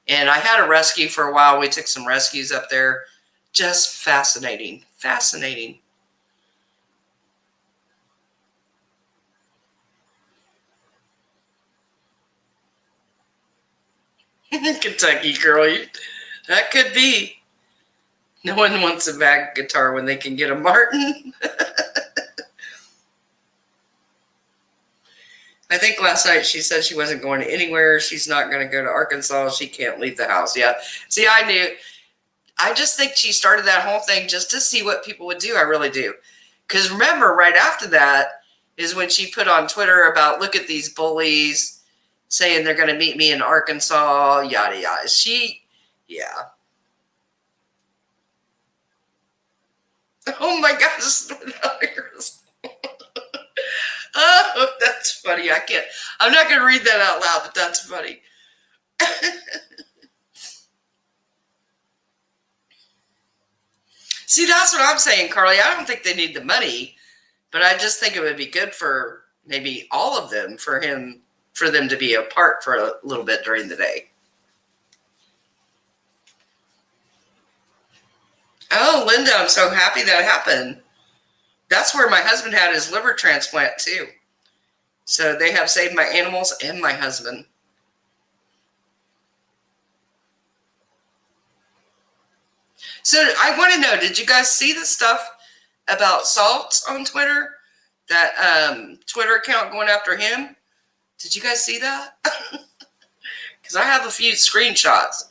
And I had a rescue for a while. We took some rescues up there. Just fascinating. Fascinating. Kentucky girl. That could be. No one wants a bag guitar when they can get a Martin. I think last night she said she wasn't going anywhere. She's not going to go to Arkansas. She can't leave the house yet. See, I knew. I just think she started that whole thing just to see what people would do. I really do. Because remember, right after that is when she put on Twitter about, look at these bullies saying they're going to meet me in Arkansas, yada, yada. Yeah. Oh, my gosh. Oh, that's funny. I'm not going to read that out loud, but that's funny. See, that's what I'm saying, Carly. I don't think they need the money, but I just think it would be good for maybe all of them, for them to be apart for a little bit during the day. Oh, Linda, I'm so happy that happened. That's where my husband had his liver transplant, too. So they have saved my animals and my husband. So I want to know, did you guys see the stuff about Salt on Twitter? That Twitter account going after him? Did you guys see that? Because I have a few screenshots.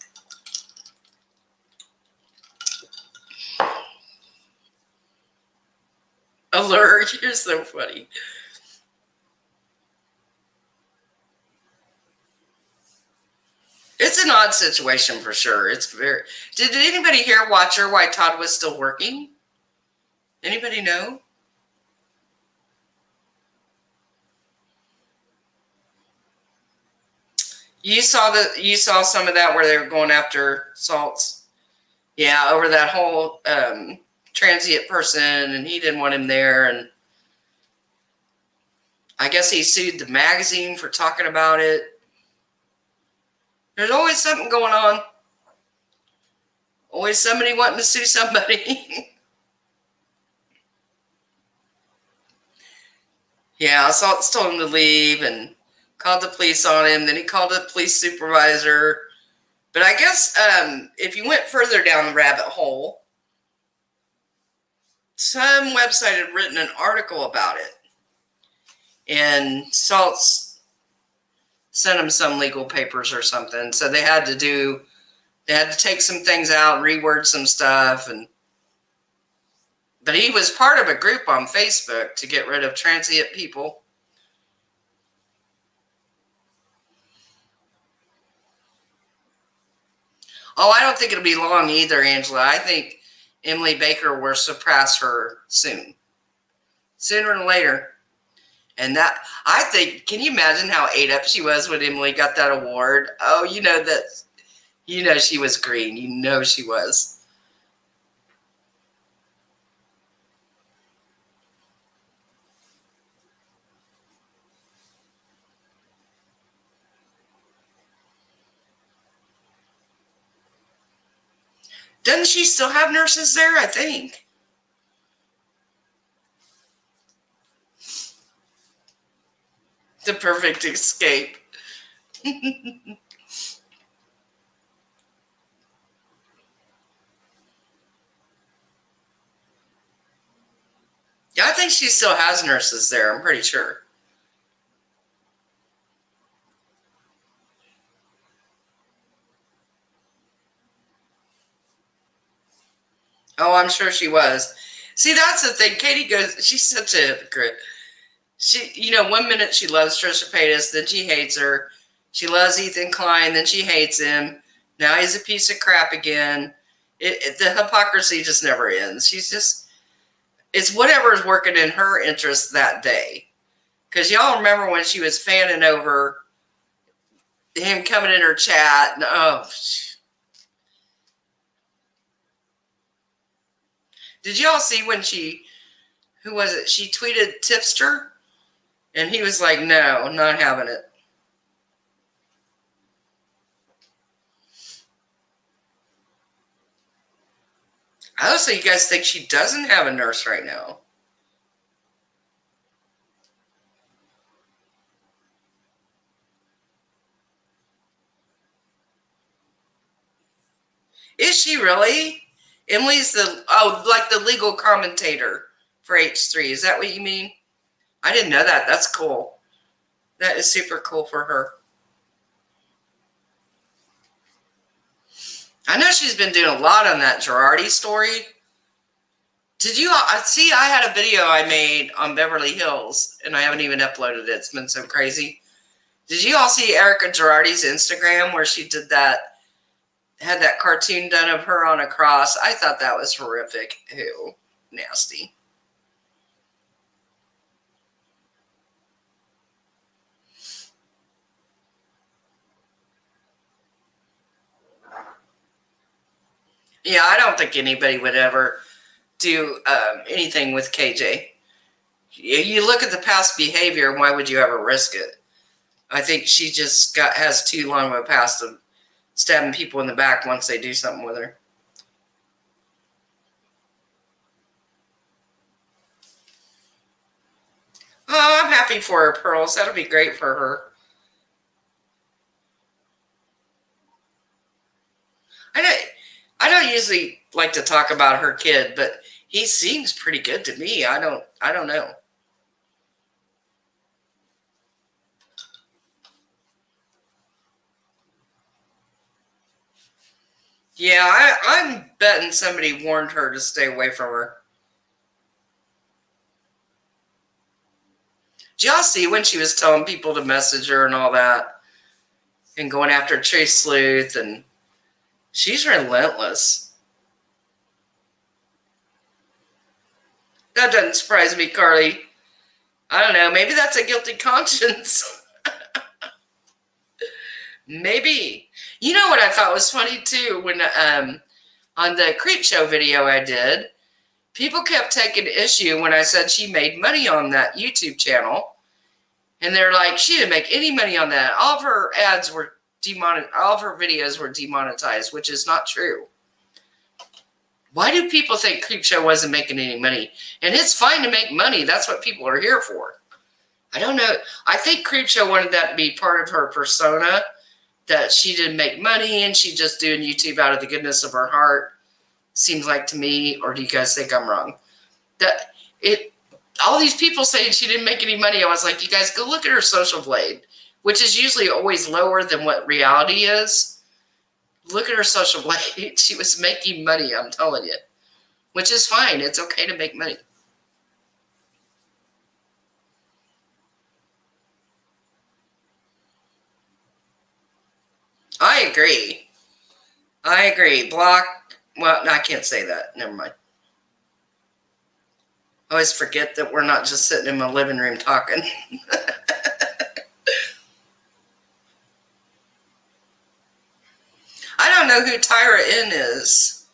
Alert, you're so funny. It's an odd situation for sure. Did anybody here watch her while Todd was still working? Anybody know? You saw some of that where they were going after Salts. Yeah, over that whole transient person, and he didn't want him there, and I guess he sued the magazine for talking about it. There's always something going on. Always somebody wanting to sue somebody. Yeah, Salts told him to leave and called the police on him. Then he called the police supervisor. But I guess if you went further down the rabbit hole, some website had written an article about it. And Salts sent him some legal papers or something. So they had to take some things out, reword some stuff. But he was part of a group on Facebook to get rid of transient people. Oh, I don't think it'll be long either, Angela. I think Emily Baker will surpass her soon. Sooner than later. And that, I think, can you imagine how ate up she was when Emily got that award? Oh, she was green. You know she was. Doesn't she still have nurses there? I think. The perfect escape. Yeah, I think she still has nurses there. I'm pretty sure. Oh, I'm sure she was. See, that's the thing. Katie goes, she's such a hypocrite. She, 1 minute she loves Trisha Paytas, then she hates her. She loves Ethan Klein, then she hates him. Now he's a piece of crap again. The hypocrisy just never ends. It's whatever is working in her interest that day. Because y'all remember when she was fanning over him coming in her chat. And, did y'all see when who was it? She tweeted Tipster, and he was like, no, not having it. Also, you guys think she doesn't have a nurse right now? Is she really? Emily's like the legal commentator for H3. Is that what you mean? I didn't know that. That's cool. That is super cool for her. I know she's been doing a lot on that Girardi story. Did you see? I had a video I made on Beverly Hills, and I haven't even uploaded it. It's been so crazy. Did you all see Erica Girardi's Instagram where she did that? Had that cartoon done of her on a cross. I thought that was horrific. Ew, nasty. Yeah, I don't think anybody would ever do anything with KJ. You look at the past behavior, why would you ever risk it? I think she just has too long of a past of stabbing people in the back once they do something with her. Oh, I'm happy for her, Pearls. That'll be great for her. I don't usually like to talk about her kid, but he seems pretty good to me. I don't know. Yeah, I'm betting somebody warned her to stay away from her. Did y'all see when she was telling people to message her and all that? And going after Chase Sleuth, and she's relentless. That doesn't surprise me, Carly. I don't know. Maybe that's a guilty conscience. Maybe. You know what I thought was funny too? When on the Creepshow video I did, people kept taking issue when I said she made money on that YouTube channel. And they're like, she didn't make any money on that. All of her ads were all of her videos were demonetized, which is not true. Why do people think Creepshow wasn't making any money? And it's fine to make money. That's what people are here for. I don't know. I think Creepshow wanted that to be part of her persona, that she didn't make money and she just doing YouTube out of the goodness of her heart. Seems like to me, or do you guys think I'm wrong? All these people saying she didn't make any money. I was like, you guys go look at her social blade, which is usually always lower than what reality is. Look at her social blade. She was making money, I'm telling you, which is fine. It's okay to make money. I agree. Block. Well, no, I can't say that. Never mind. I always forget that we're not just sitting in my living room talking. I don't know who Tyra N is.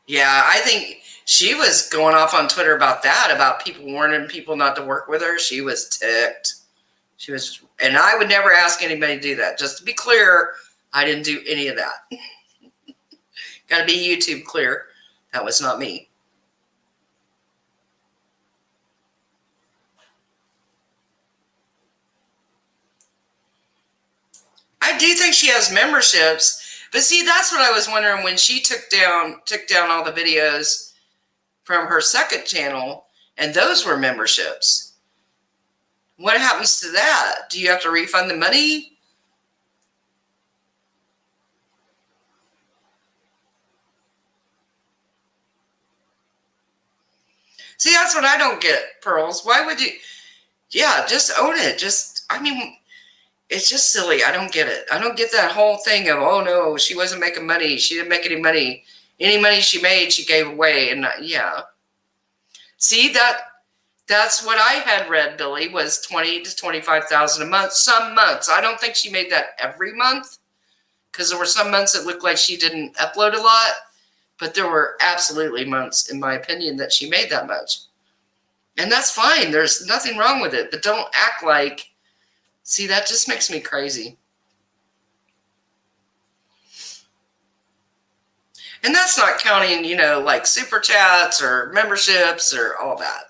Yeah, I think she was going off on Twitter about that, about people warning people not to work with her. She was ticked. She was, and I would never ask anybody to do that. Just to be clear, I didn't do any of that. Got to be YouTube clear. That was not me. I do think she has memberships, but see, that's what I was wondering when she took down all the videos from her second channel, and those were memberships. What happens to that? Do you have to refund the money? See, that's what I don't get, Pearls. Why would you? Yeah, just own it. I mean, it's just silly. I don't get it. I don't get that whole thing of, oh no, she wasn't making money. She didn't make any money. Any money she made, she gave away. And yeah. See, that's what I had read, Billy, was 20 to 25,000 a month. Some months. I don't think she made that every month, because there were some months that looked like she didn't upload a lot, but there were absolutely months, in my opinion, that she made that much. And that's fine. There's nothing wrong with it, but don't act like, see, that just makes me crazy. And that's not counting, like super chats or memberships or all that.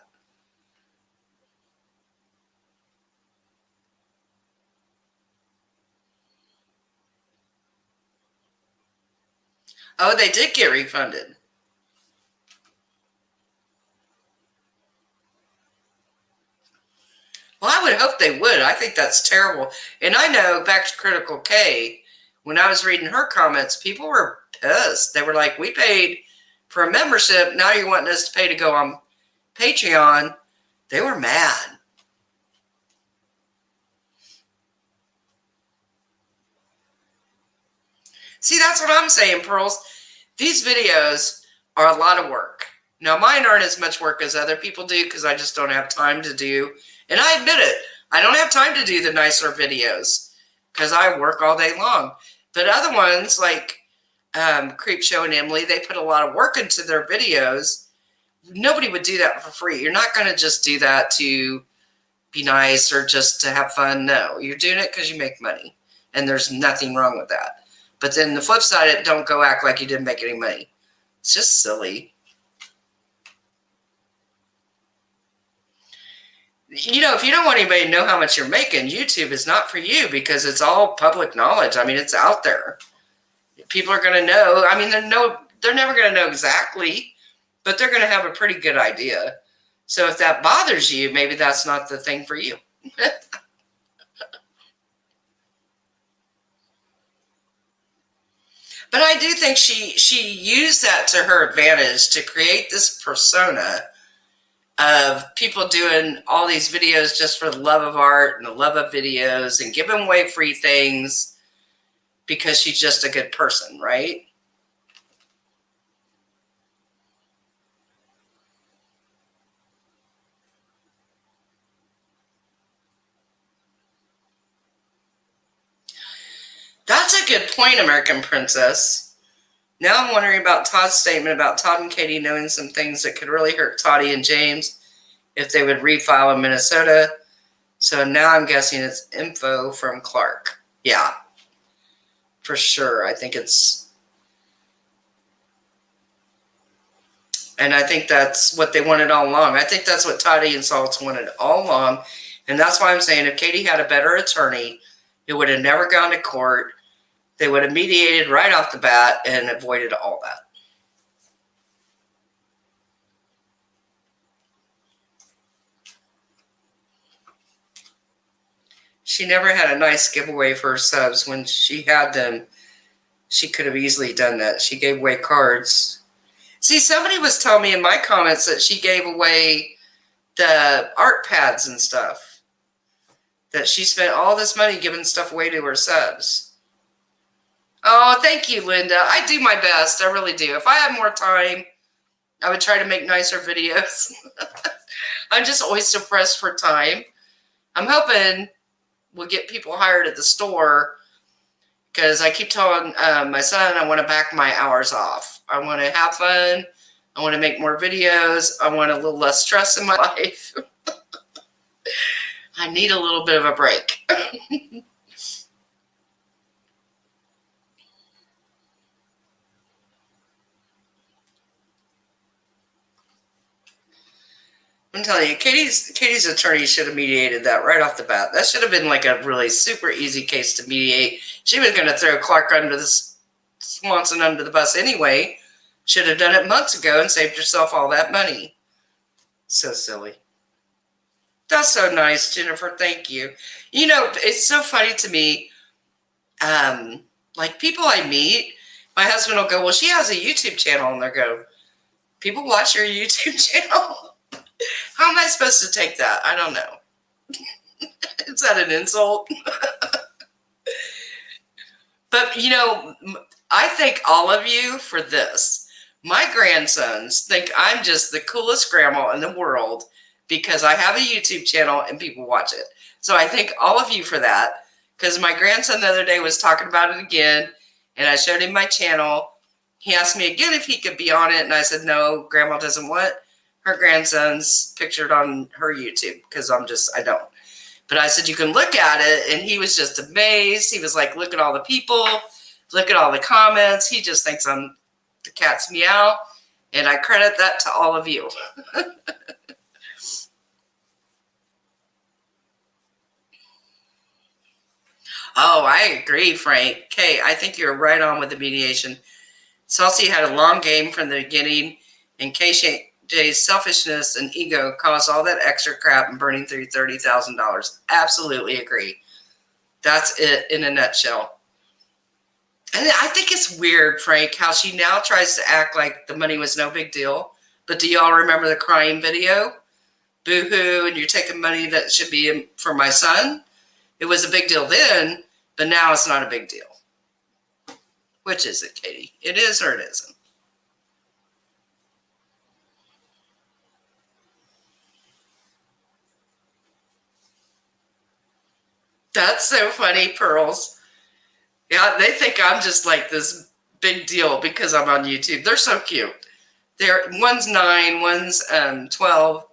Oh, they did get refunded. Well, I would hope they would. I think that's terrible. And I know, back to Critical K, when I was reading her comments, people were pissed. They were like, we paid for a membership. Now you're wanting us to pay to go on Patreon. They were mad. See, that's what I'm saying, Pearls. These videos are a lot of work. Now, mine aren't as much work as other people do because I just don't have time to do. And I admit it. I don't have time to do the nicer videos because I work all day long. But other ones like Creepshow and Emily, they put a lot of work into their videos. Nobody would do that for free. You're not going to just do that to be nice or just to have fun. No, you're doing it because you make money. And there's nothing wrong with that. But then the flip side, don't go act like you didn't make any money. It's just silly. If you don't want anybody to know how much you're making, YouTube is not for you because it's all public knowledge. I mean, it's out there. People are going to know. I mean, they're never going to know exactly, but they're going to have a pretty good idea. So if that bothers you, maybe that's not the thing for you. But I do think she used that to her advantage to create this persona of people doing all these videos just for the love of art and the love of videos and giving away free things because she's just a good person, right? That's a good point, American Princess. Now I'm wondering about Todd's statement about Todd and Katie knowing some things that could really hurt Toddy and James if they would refile in Minnesota. So now I'm guessing it's info from Clark. Yeah, for sure. I think it's... And I think that's what they wanted all along. I think that's what Toddy and Salts wanted all along. And that's why I'm saying if Katie had a better attorney, it would have never gone to court. They would have mediated right off the bat and avoided all that. She never had a nice giveaway for her subs. When she had them, she could have easily done that. She gave away cards. See, somebody was telling me in my comments that she gave away the art pads and stuff. That she spent all this money giving stuff away to her subs. Oh, thank you, Linda. I do my best. I really do. If I had more time, I would try to make nicer videos. I'm just always so pressed for time. I'm hoping we'll get people hired at the store because I keep telling my son I want to back my hours off. I want to have fun. I want to make more videos. I want a little less stress in my life. I need a little bit of a break. I'm telling you, Katie's attorney should have mediated that right off the bat. That should have been like a really super easy case to mediate. She was going to throw Clark under the Swanson under the bus anyway. Should have done it months ago and saved herself all that money. So silly. That's so nice, Jennifer. Thank you. You know, it's so funny to me. Like people I meet, my husband will go, well, she has a YouTube channel. And they'll go, people watch your YouTube channel? How am I supposed to take that? I don't know. Is that an insult? But, you know, I thank all of you for this. My grandsons think I'm just the coolest grandma in the world because I have a YouTube channel and people watch it. So I thank all of you for that because my grandson the other day was talking about it again and I showed him my channel. He asked me again if he could be on it and I said, no, grandma doesn't want her grandsons pictured on her YouTube because I don't. But I said, you can look at it. And he was just amazed. He was like, look at all the people, look at all the comments. He just thinks I'm the cat's meow. And I credit that to all of you. Oh, I agree, Frank. Kay, I think you're right on with the mediation. Saucy had a long game from the beginning, and KJ's selfishness and ego caused all that extra crap and burning through $30,000. Absolutely agree. That's it in a nutshell. And I think it's weird, Frank, how she now tries to act like the money was no big deal. But do y'all remember the crying video? Boo-hoo, and you're taking money that should be for my son? It was a big deal then, but now it's not a big deal. Which is it, Katie? It is or it isn't? That's so funny, Pearls. Yeah, they think I'm just like this big deal because I'm on YouTube. They're so cute. One's 9, one's 12.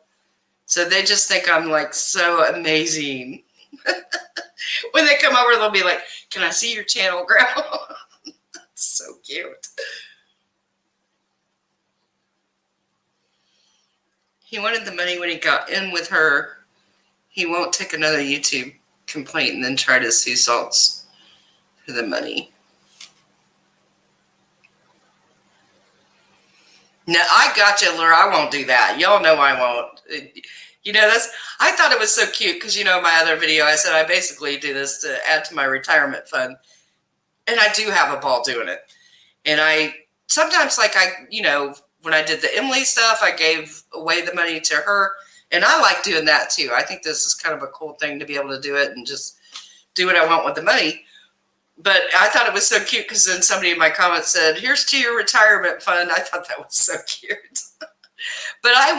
So they just think I'm like so amazing. When they come over, they'll be like, can I see your channel, Grandma? So cute. He wanted the money when he got in with her. He won't take another YouTube complaint and then try to sue Salts for the money. No, I got you, Laura. I won't do that. Y'all know I won't. You know, I thought it was so cute because, you know, my other video, I said I basically do this to add to my retirement fund. And I do have a ball doing it. And I sometimes, like, you know, when I did the Emily stuff, I gave away the money to her. And I like doing that too. I think this is kind of a cool thing to be able to do it and just do what I want with the money. But I thought it was so cute because then somebody in my comments said, here's to your retirement fund. I thought that was so cute. But I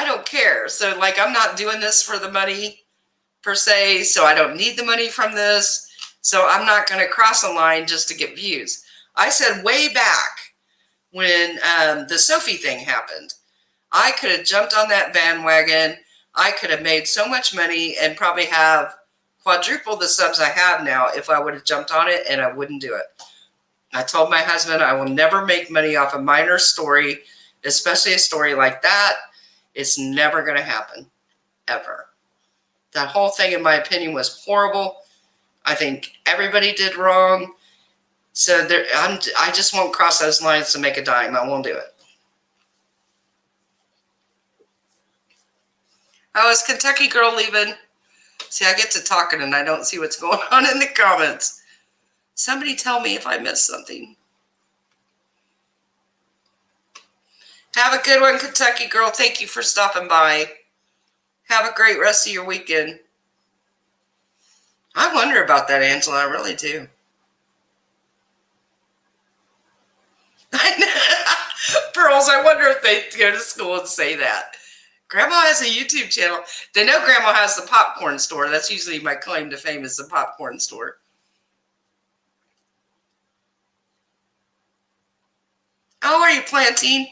don't care. So, like, I'm not doing this for the money per se. So I don't need the money from this. So I'm not going to cross a line just to get views. I said way back when the Sophie thing happened, I could have jumped on that bandwagon. I could have made so much money and probably have quadruple the subs I have now if I would have jumped on it, and I wouldn't do it. I told my husband I will never make money off a minor story, especially a story like that. It's never going to happen, ever. That whole thing, in my opinion, was horrible. I think everybody did wrong. So I just won't cross those lines to make a dime. I won't do it. Oh, is Kentucky Girl leaving? See, I get to talking and I don't see what's going on in the comments. Somebody tell me if I missed something. Have a good one, Kentucky Girl. Thank you for stopping by. Have a great rest of your weekend. I wonder about that, Angela. I really do. I know. Pearls, I wonder if they go to school and say that. Grandma has a YouTube channel. They know Grandma has the popcorn store. That's usually my claim to fame, is the popcorn store. Oh, are you planting?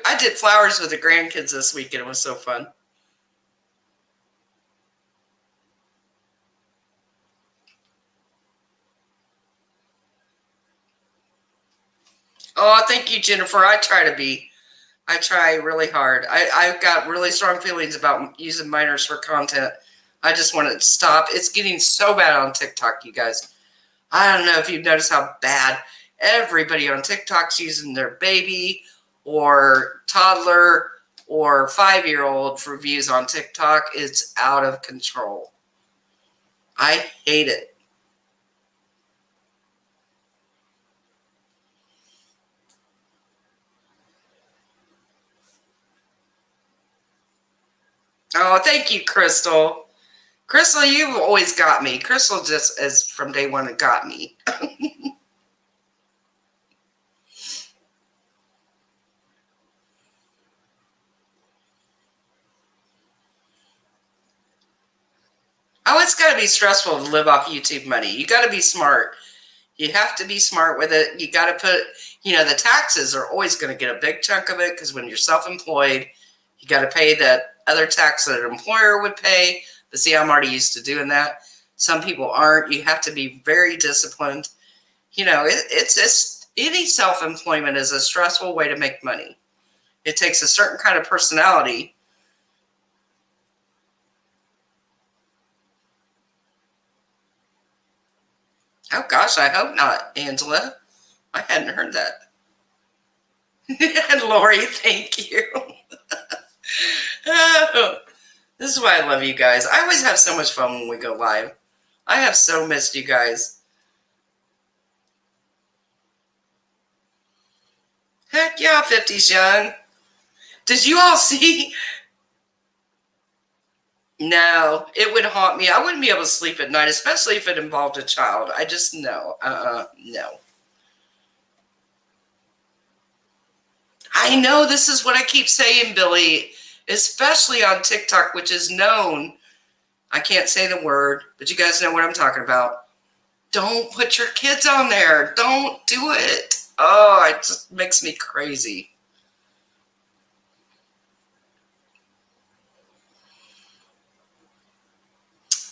I did flowers with the grandkids this week, and it was so fun. Oh, thank you, Jennifer. I try really hard. I've got really strong feelings about using minors for content. I just want it to stop. It's getting so bad on TikTok, you guys. I don't know if you've noticed how bad everybody on TikTok's using their baby or toddler or 5-year-old for views on TikTok. It's out of control. I hate it. Oh, thank you, Crystal. Crystal, you've always got me. Crystal just, as from day one, got me. Oh, it's got to be stressful to live off YouTube money. You got to be smart. You have to be smart with it. You got to put, the taxes are always going to get a big chunk of it, because when you're self-employed, you got to pay that other tax that an employer would pay. But see, I'm already used to doing that. Some people aren't. You have to be very disciplined. It's any self-employment is a stressful way to make money. It takes a certain kind of personality. Oh gosh, I hope not, Angela. I hadn't heard that. And Lori, thank you. Oh, this is why I love you guys. I always have so much fun when we go live. I have so missed you guys. Heck yeah, 50's young. Did you all see? No, it would haunt me. I wouldn't be able to sleep at night, especially if it involved a child. I just, no. No. I know, this is what I keep saying, Billy, especially on TikTok, which is known. I can't say the word, but you guys know what I'm talking about. Don't put your kids on there. Don't do it. Oh, it just makes me crazy.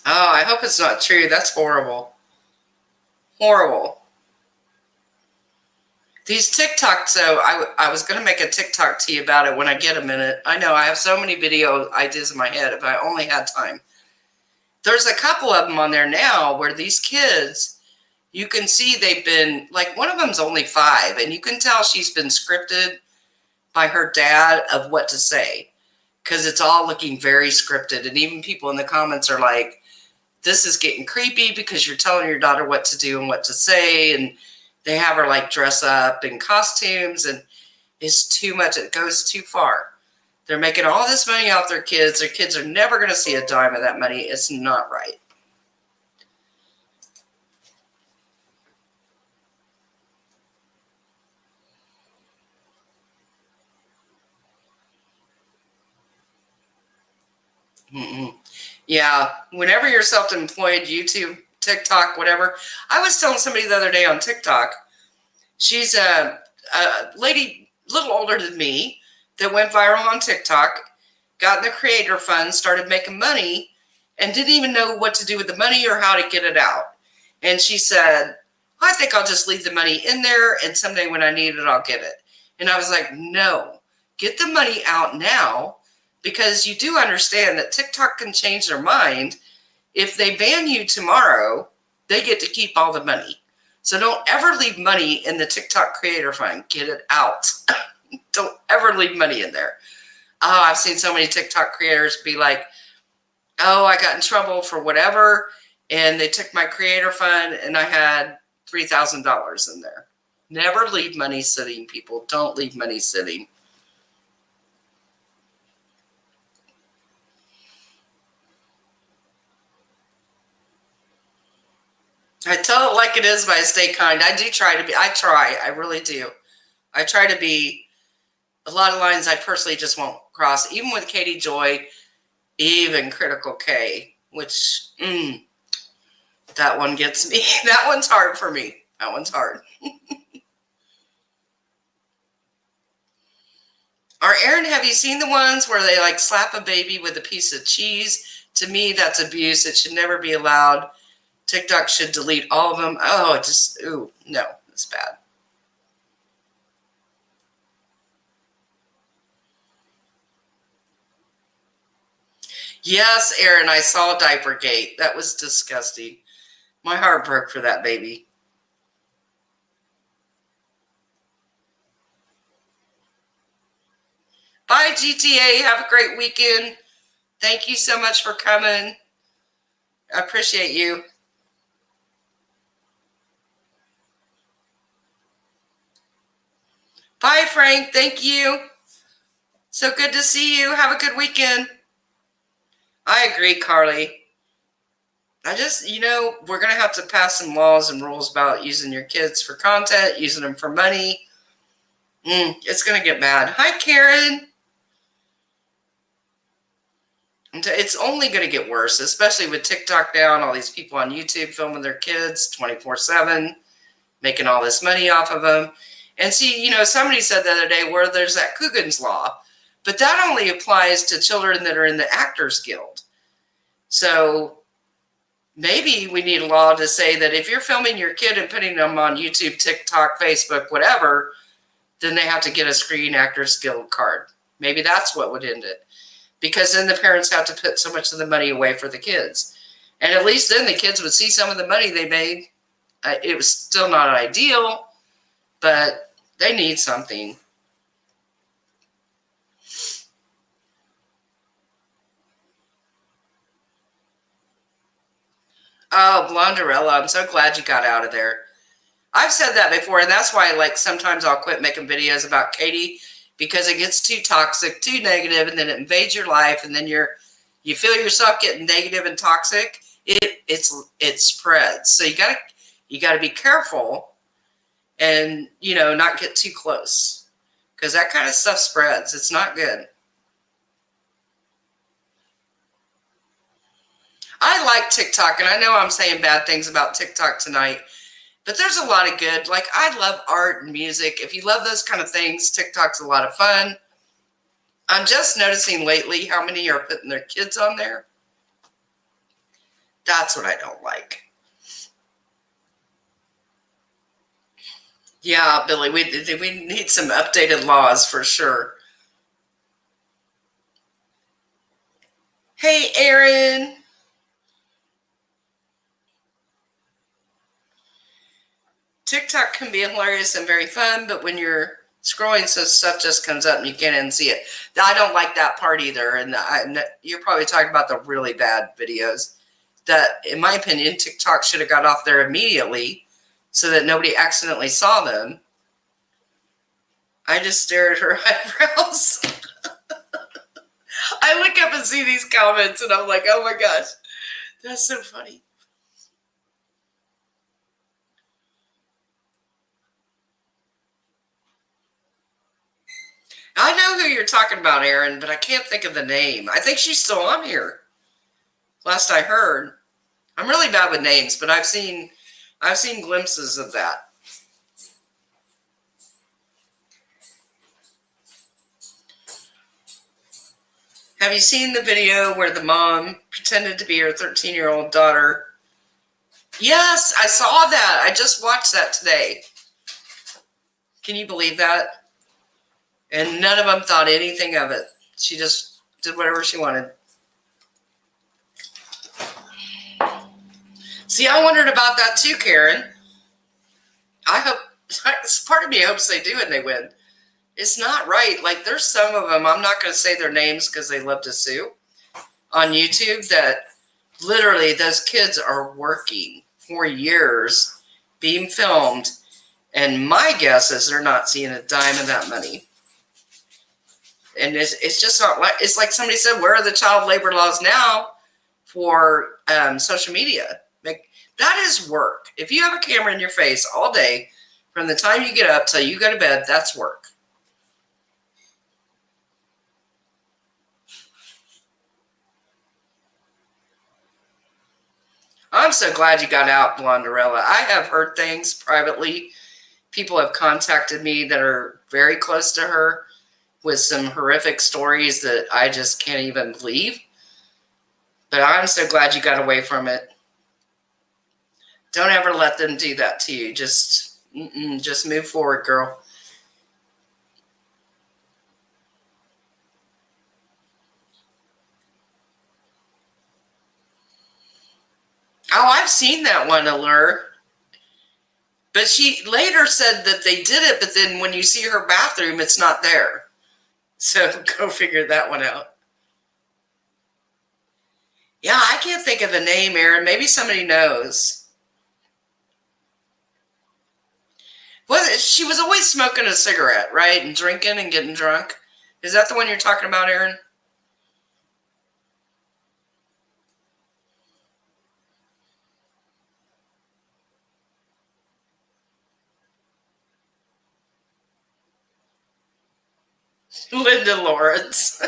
Oh, I hope it's not true. That's horrible. Horrible. These TikToks, so I was going to make a TikTok to you about it when I get a minute. I know I have so many video ideas in my head if I only had time. There's a couple of them on there now where these kids, you can see they've been, like, one of them's only 5, and you can tell she's been scripted by her dad of what to say, because it's all looking very scripted. And even people in the comments are like, this is getting creepy because you're telling your daughter what to do and what to say. And they have her like dress up in costumes, and it's too much. It goes too far. They're making all this money off their kids. Their kids are never going to see a dime of that money. It's not right. Mm-mm. Yeah, whenever you're self-employed, YouTube, TikTok, whatever. I was telling somebody the other day on TikTok, she's a lady a little older than me that went viral on TikTok, got in the creator fund, started making money, and didn't even know what to do with the money or how to get it out. And she said, I think I'll just leave the money in there, and someday when I need it, I'll get it. And I was like, no, get the money out now, because you do understand that TikTok can change their mind. If they ban you tomorrow, they get to keep all the money. So don't ever leave money in the TikTok creator fund. Get it out. Don't ever leave money in there. Oh, I've seen so many TikTok creators be like, oh, I got in trouble for whatever, and they took my creator fund, and I had $3,000 in there. Never leave money sitting, people. Don't leave money sitting. I it like it is, but I stay kind. I do try to be. I really do. I try to be. A lot of lines I personally just won't cross, even with Katie Joy, even Critical K, which that one gets me. That one's hard for me. That one's hard. Aaron, have you seen the ones where they like slap a baby with a piece of cheese? To me, that's abuse. It should never be allowed. TikTok should delete all of them. Oh, no, it's bad. Yes, Aaron, I saw Diapergate. That was disgusting. My heart broke for that baby. Bye, GTA. Have a great weekend. Thank you so much for coming. I appreciate you. Bye, Frank. Thank you. So good to see you. Have a good weekend. I agree, Carly. I just, we're going to have to pass some laws and rules about using your kids for content, using them for money. It's going to get bad. Hi, Karen. It's only going to get worse, especially with TikTok now and all these people on YouTube filming their kids 24/7, making all this money off of them. And see, somebody said the other day where there's that Coogan's Law, but that only applies to children that are in the Actors Guild. So maybe we need a law to say that if you're filming your kid and putting them on YouTube, TikTok, Facebook, whatever, then they have to get a Screen Actors Guild card. Maybe that's what would end it. Because then the parents have to put so much of the money away for the kids. And at least then the kids would see some of the money they made. It was still not ideal, but they need something. Oh, Blonderella, I'm so glad you got out of there. I've said that before, and that's why sometimes I'll quit making videos about Katie, because it gets too toxic, too negative, and then it invades your life, and then you feel yourself getting negative and toxic. It spreads. So you gotta be careful and not get too close, because that kind of stuff spreads. It's not good. I like TikTok, and I know I'm saying bad things about TikTok tonight, but there's a lot of good. I love art and music. If you love those kind of things, TikTok's a lot of fun. I'm just noticing lately how many are putting their kids on there. That's what I don't like. Yeah, Billy, we need some updated laws for sure. Hey, Aaron. TikTok can be hilarious and very fun, but when you're scrolling, so stuff just comes up and you can't even see it. I don't like that part either. And you're probably talking about the really bad videos that, in my opinion, TikTok should have got off there immediately so that nobody accidentally saw them. I just stare at her eyebrows. I look up and see these comments and I'm like, oh my gosh, that's so funny. I know who you're talking about, Aaron, but I can't think of the name. I think she's still on here. Last I heard. I'm really bad with names, but I've seen glimpses of that. Have you seen the video where the mom pretended to be her 13-year-old daughter? Yes, I saw that. I just watched that today. Can you believe that? And none of them thought anything of it. She just did whatever she wanted. See, I wondered about that too, Karen. I hope, part of me hopes they do and they win. It's not right. There's some of them, I'm not going to say their names because they love to sue, on YouTube that literally those kids are working for years, being filmed, and my guess is they're not seeing a dime of that money. And it's just not like, it's like somebody said, where are the child labor laws now for social media? That is work. If you have a camera in your face all day, from the time you get up till you go to bed, that's work. I'm so glad you got out, Blonderella. I have heard things privately. People have contacted me that are very close to her with some horrific stories that I just can't even believe. But I'm so glad you got away from it. Don't ever let them do that to you. Just move forward, girl. Oh, I've seen that one, Allure. But she later said that they did it, but then when you see her bathroom, it's not there. So go figure that one out. Yeah, I can't think of a name, Aaron. Maybe somebody knows. She was always smoking a cigarette, right? And drinking and getting drunk. Is that the one you're talking about, Aaron? Linda Lawrence.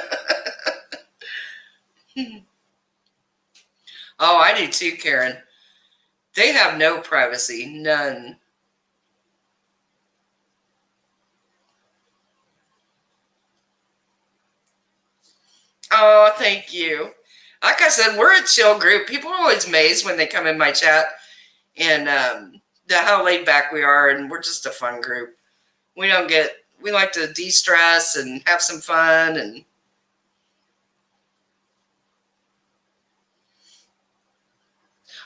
Oh, I do too, Karen. They have no privacy. None. Oh, thank you. Like I said, we're a chill group. People are always amazed when they come in my chat and how laid back we are, and we're just a fun group. We like to de-stress and have some fun, and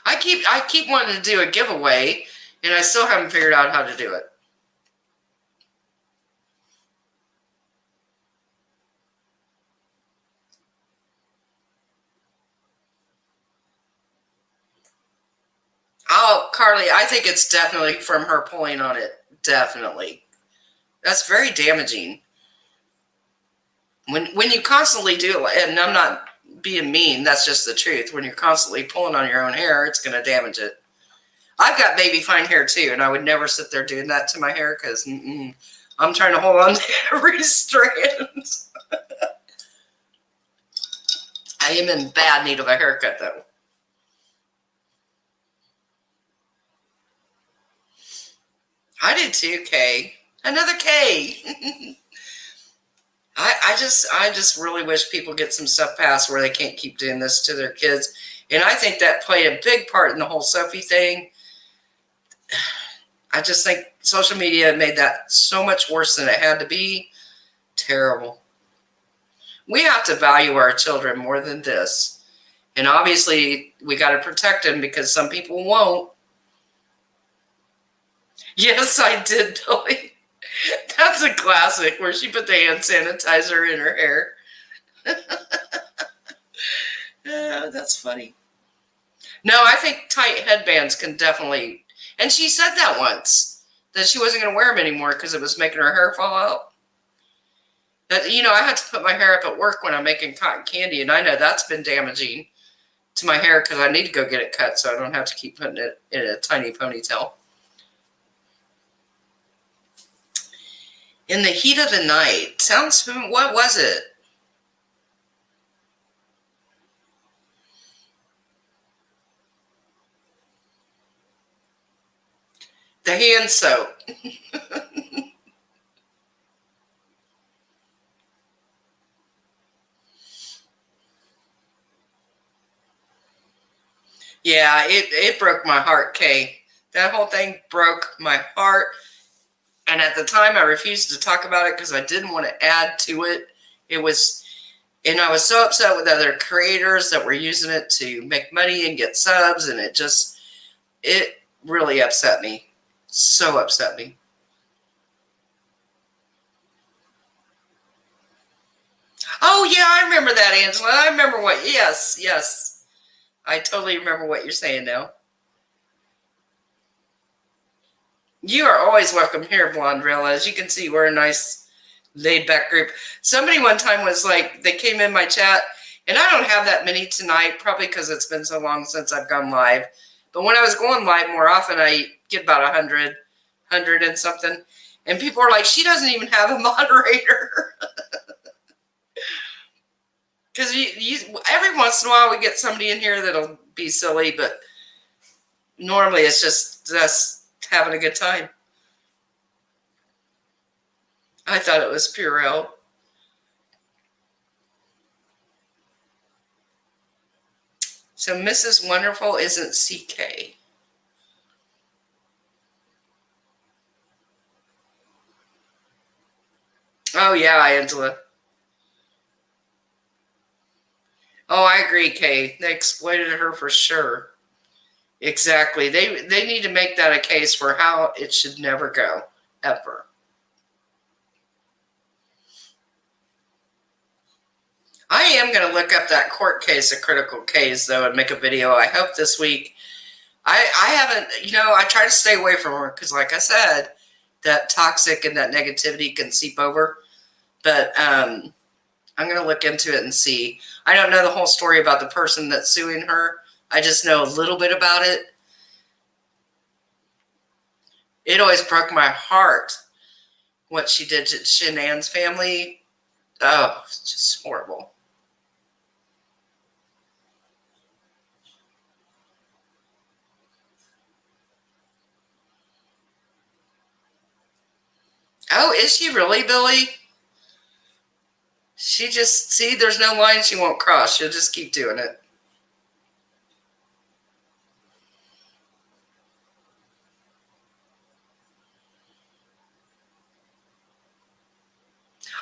I keep wanting to do a giveaway, and I still haven't figured out how to do it. Oh, Carly, I think it's definitely from her pulling on it. Definitely. That's very damaging. When you constantly do it, and I'm not being mean, that's just the truth. When you're constantly pulling on your own hair, it's going to damage it. I've got baby fine hair too, and I would never sit there doing that to my hair because I'm trying to hold on to every strand. I am in bad need of a haircut, though. I did too, Kay. Another Kay. I just really wish people get some stuff passed where they can't keep doing this to their kids. And I think that played a big part in the whole Sophie thing. I just think social media made that so much worse than it had to be. Terrible. We have to value our children more than this. And obviously, we got to protect them because some people won't. Yes, I did, Billy. That's a classic where she put the hand sanitizer in her hair. That's funny. No, I think tight headbands can definitely... And she said that once, that she wasn't going to wear them anymore because it was making her hair fall out. That, I had to put my hair up at work when I'm making cotton candy, and I know that's been damaging to my hair because I need to go get it cut so I don't have to keep putting it in a tiny ponytail. In the heat of the night. Sounds, what was it? The hand soap. Yeah, it broke my heart, Kay. That whole thing broke my heart. And at the time, I refused to talk about it because I didn't want to add to it. And I was so upset with other creators that were using it to make money and get subs. And it really upset me. So upset me. Oh, yeah, I remember that, Angela. I remember yes. I totally remember what you're saying now. You are always welcome here, Blondrella. As you can see, we're a nice, laid-back group. Somebody one time was like, they came in my chat, and I don't have that many tonight, probably because it's been so long since I've gone live, But when I was going live more often, I get about 100 and something. And people are like, she doesn't even have a moderator. Because every once in a while we get somebody in here that'll be silly, but normally it's just us having a good time. I thought it was Purell. So Mrs. Wonderful isn't CK. Oh, yeah, Angela. Oh, I agree, Kay. They exploited her for sure. Exactly. They need to make that a case for how it should never go, ever. I am going to look up that court case, A Critical Case, though, and make a video. I hope this week. I haven't, I try to stay away from her because, like I said, that toxic and that negativity can seep over. But I'm going to look into it and see. I don't know the whole story about the person that's suing her. I just know a little bit about it. It always broke my heart what she did to Shanann's family. Oh, it's just horrible. Oh, is she really, Billy? She just, see, there's no line she won't cross. She'll just keep doing it.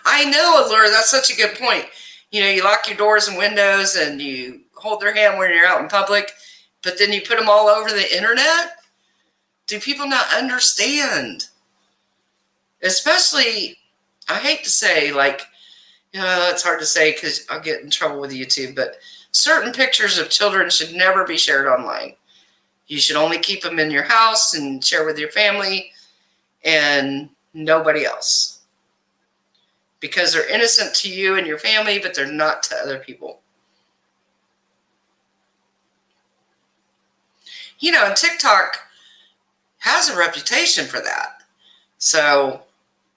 I know, Allure, that's such a good point. You lock your doors and windows and you hold their hand when you're out in public, but then you put them all over the internet? Do people not understand? Especially, I hate to say, it's hard to say because I'll get in trouble with YouTube, but certain pictures of children should never be shared online. You should only keep them in your house and share with your family and nobody else. Because they're innocent to you and your family, but they're not to other people. And TikTok has a reputation for that. So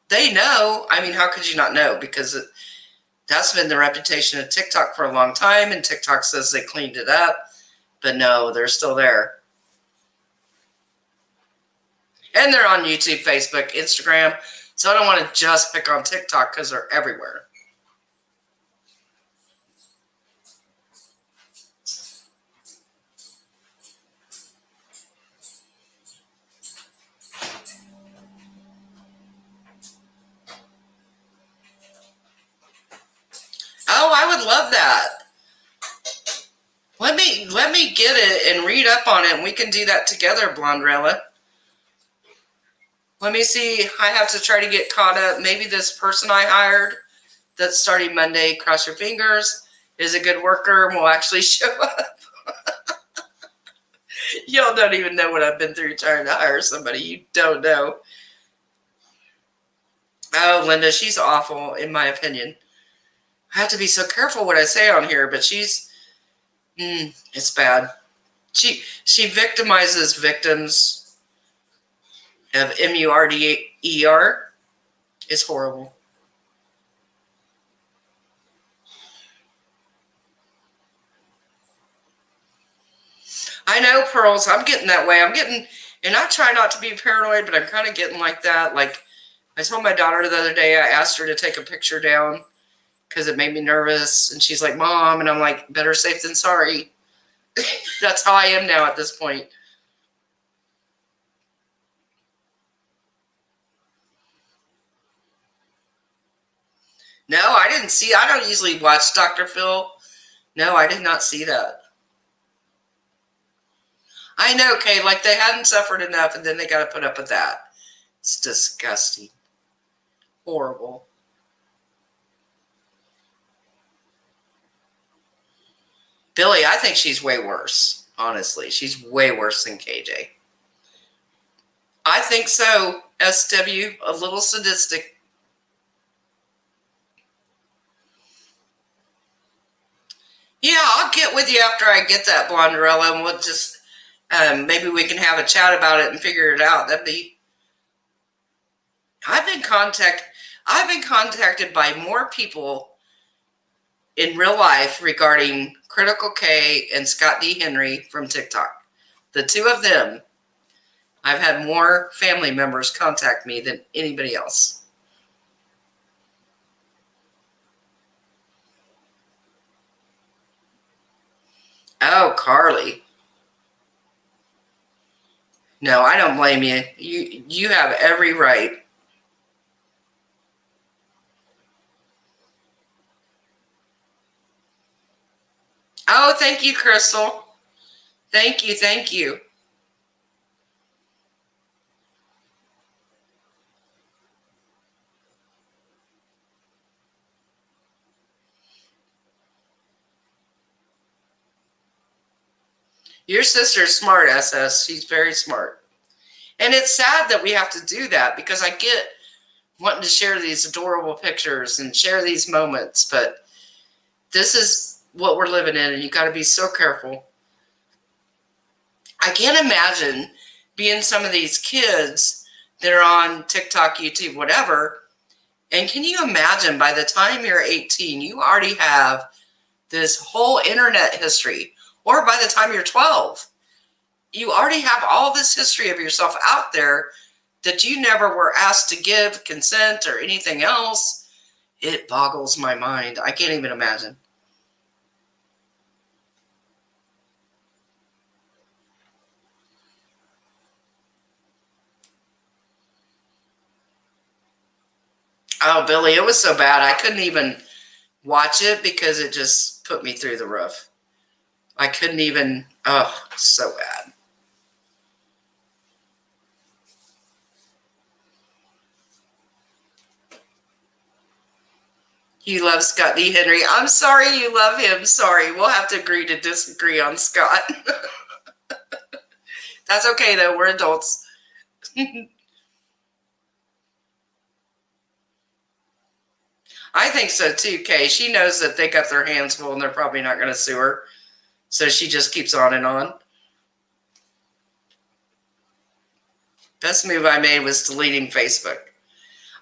they know. I mean, how could you not know? Because that's been the reputation of TikTok for a long time, and TikTok says they cleaned it up. But no, they're still there. And they're on YouTube, Facebook, Instagram. So I don't want to just pick on TikTok because they're everywhere. Oh, I would love that. Let me get it and read up on it, and we can do that together, Blondrella. Let me see. I have to try to get caught up. Maybe this person I hired that's starting Monday, cross your fingers, is a good worker and will actually show up. Y'all don't even know what I've been through trying to hire somebody. You don't know. Oh, Linda, she's awful, in my opinion. I have to be so careful what I say on here, but it's bad. She victimizes victims of MURDER. It's horrible. I know, Pearls. I'm getting that way. And I try not to be paranoid, but I'm kind of getting like that. Like, I told my daughter the other day, I asked her to take a picture down because it made me nervous. And she's like, Mom. And I'm like, better safe than sorry. That's how I am now at this point. No, I didn't see. I don't usually watch Dr. Phil. No, I did not see that. I know, Kay, like they hadn't suffered enough and then they got to put up with that. It's disgusting. Horrible. Billy, I think she's way worse. Honestly, she's way worse than KJ. I think so. SW, a little sadistic. Yeah, I'll get with you after I get that Blonderella, and we'll just Maybe we can have a chat about it and figure it out. I've been contacted by more people in real life regarding Critical K and Scott D. Henry from TikTok. The two of them, I've had more family members contact me than anybody else. Oh, Carly. No, I don't blame you. You have every right. Oh, thank you, Crystal. Thank you, thank you. Your sister's smart, SS. She's very smart. And it's sad that we have to do that because I get wanting to share these adorable pictures and share these moments, but this is what we're living in, and you got to be so careful. I can't imagine being some of these kids that are on TikTok, YouTube, whatever. And can you imagine by the time you're 18, you already have this whole internet history, or by the time you're 12, you already have all this history of yourself out there that you never were asked to give consent or anything else. It boggles my mind. I can't even imagine. Oh, Billy, it was so bad. I couldn't even watch it because it just put me through the roof. I couldn't even, oh, so bad. You love Scott D. Henry. I'm sorry you love him. Sorry. We'll have to agree to disagree on Scott. That's okay, though. We're adults. I think so, too, Kay. She knows that they got their hands full and they're probably not going to sue her. So she just keeps on and on. Best move I made was deleting Facebook.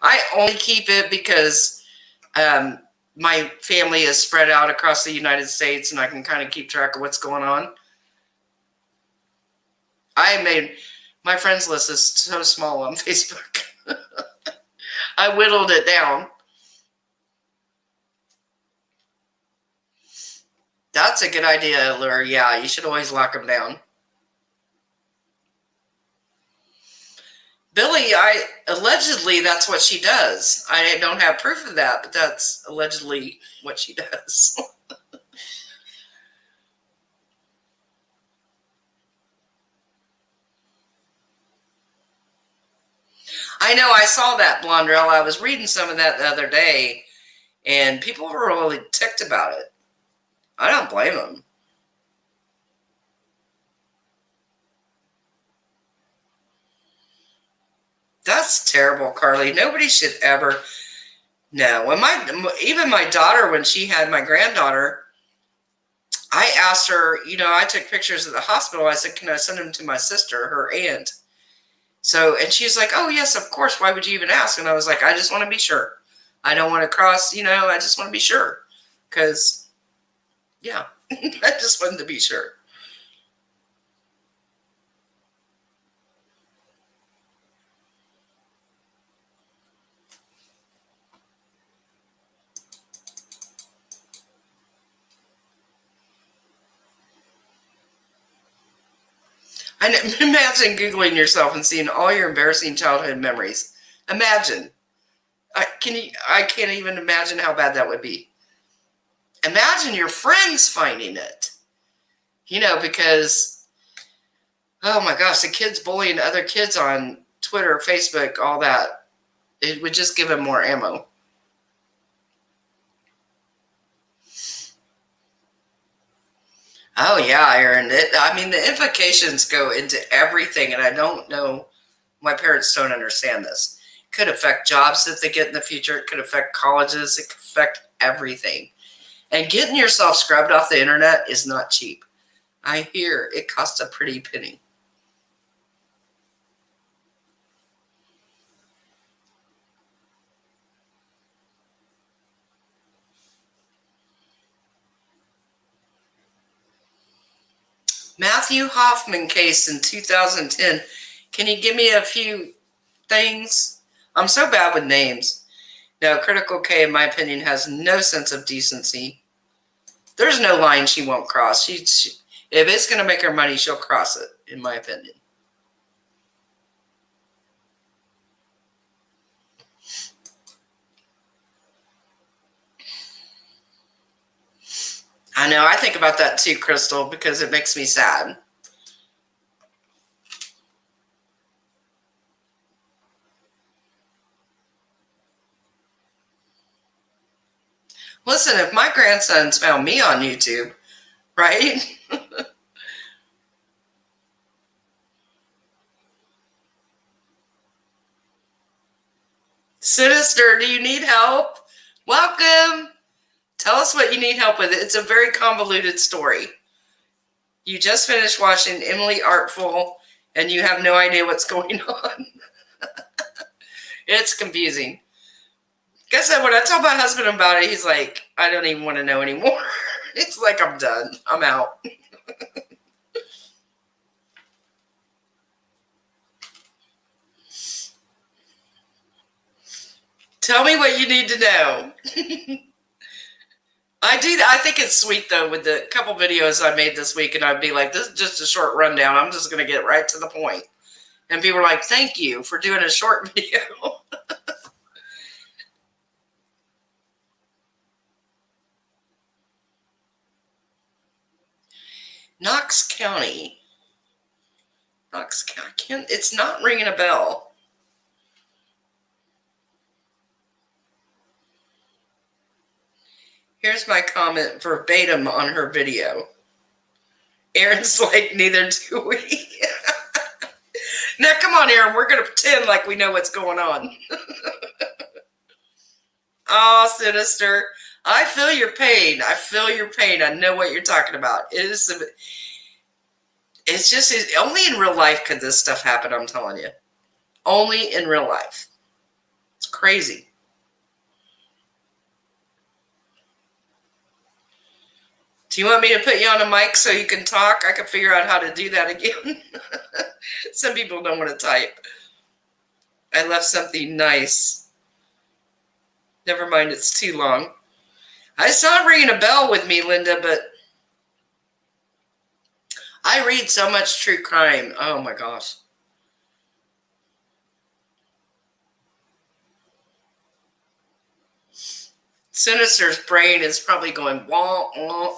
I only keep it because my family is spread out across the United States and I can kind of keep track of what's going on. I made my friends list is so small on Facebook. I whittled it down. That's a good idea, Lure. Yeah, you should always lock them down. Billy, allegedly that's what she does. I don't have proof of that, but that's allegedly what she does. I know, I saw that, Blondrell. I was reading some of that the other day, and people were really ticked about it. I don't blame them. That's terrible, Carly. Nobody should ever. No, even my daughter, when she had my granddaughter, I asked her. I took pictures at the hospital. I said, "Can I send them to my sister, her aunt?" So, and she's like, "Oh yes, of course. Why would you even ask?" And I was like, "I just want to be sure. I don't want to cross. I just want to be sure, because, yeah, I just wanted to be sure." I imagine Googling yourself and seeing all your embarrassing childhood memories. Imagine. I can't even imagine how bad that would be. Imagine your friends finding it. Because, oh my gosh, the kids bullying other kids on Twitter, Facebook, all that. It would just give them more ammo. Oh yeah, Aaron. I mean, the implications go into everything, and I don't know. My parents don't understand this. It could affect jobs that they get in the future. It could affect colleges. It could affect everything. And getting yourself scrubbed off the internet is not cheap. I hear it costs a pretty penny. Matthew Hoffman case in 2010. Can you give me a few things? I'm so bad with names. No, Critical K, in my opinion, has no sense of decency. There's no line she won't cross. She if it's going to make her money, she'll cross it, in my opinion. I know. I think about that too, Crystal, because it makes me sad. Listen, if my grandsons found me on YouTube, right? Sinister, do you need help? Welcome. Tell us what you need help with. It's a very convoluted story. You just finished watching Emily Artful, and you have no idea what's going on. It's confusing. Guess what? When I told my husband about it, he's like, I don't even want to know anymore. It's like, I'm done. I'm out. Tell me what you need to know. I think it's sweet, though, with the couple videos I made this week, and I'd be like, this is just a short rundown. I'm just going to get right to the point. And people are like, thank you for doing a short video. Knox County. Knox County. It's not ringing a bell. Here's my comment verbatim on her video. Aaron's like, neither do we. Now, come on, Aaron. We're going to pretend like we know what's going on. Oh, Sinister. I feel your pain. I feel your pain. I know what you're talking about. It's just only in real life could this stuff happen, I'm telling you. Only in real life. It's crazy. Do you want me to put you on a mic so you can talk? I can figure out how to do that again. Some people don't want to type. I left something nice. Never mind, it's too long. It's not ringing a bell with me, Linda, but I read so much true crime. Oh my gosh. Sinister's brain is probably going womp womp.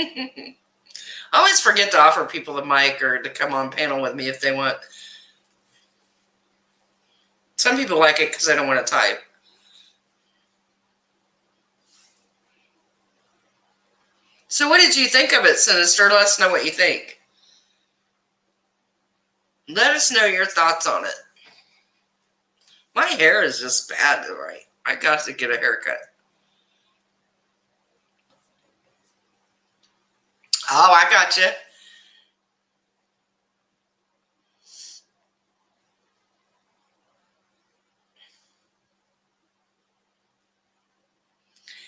I always forget to offer people the mic or to come on panel with me if they want. Some people like it because they don't want to type. So what did you think of it, Sinister? Let us know what you think. Let us know your thoughts on it. My hair is just bad, right? I got to get a haircut. Oh, I got you.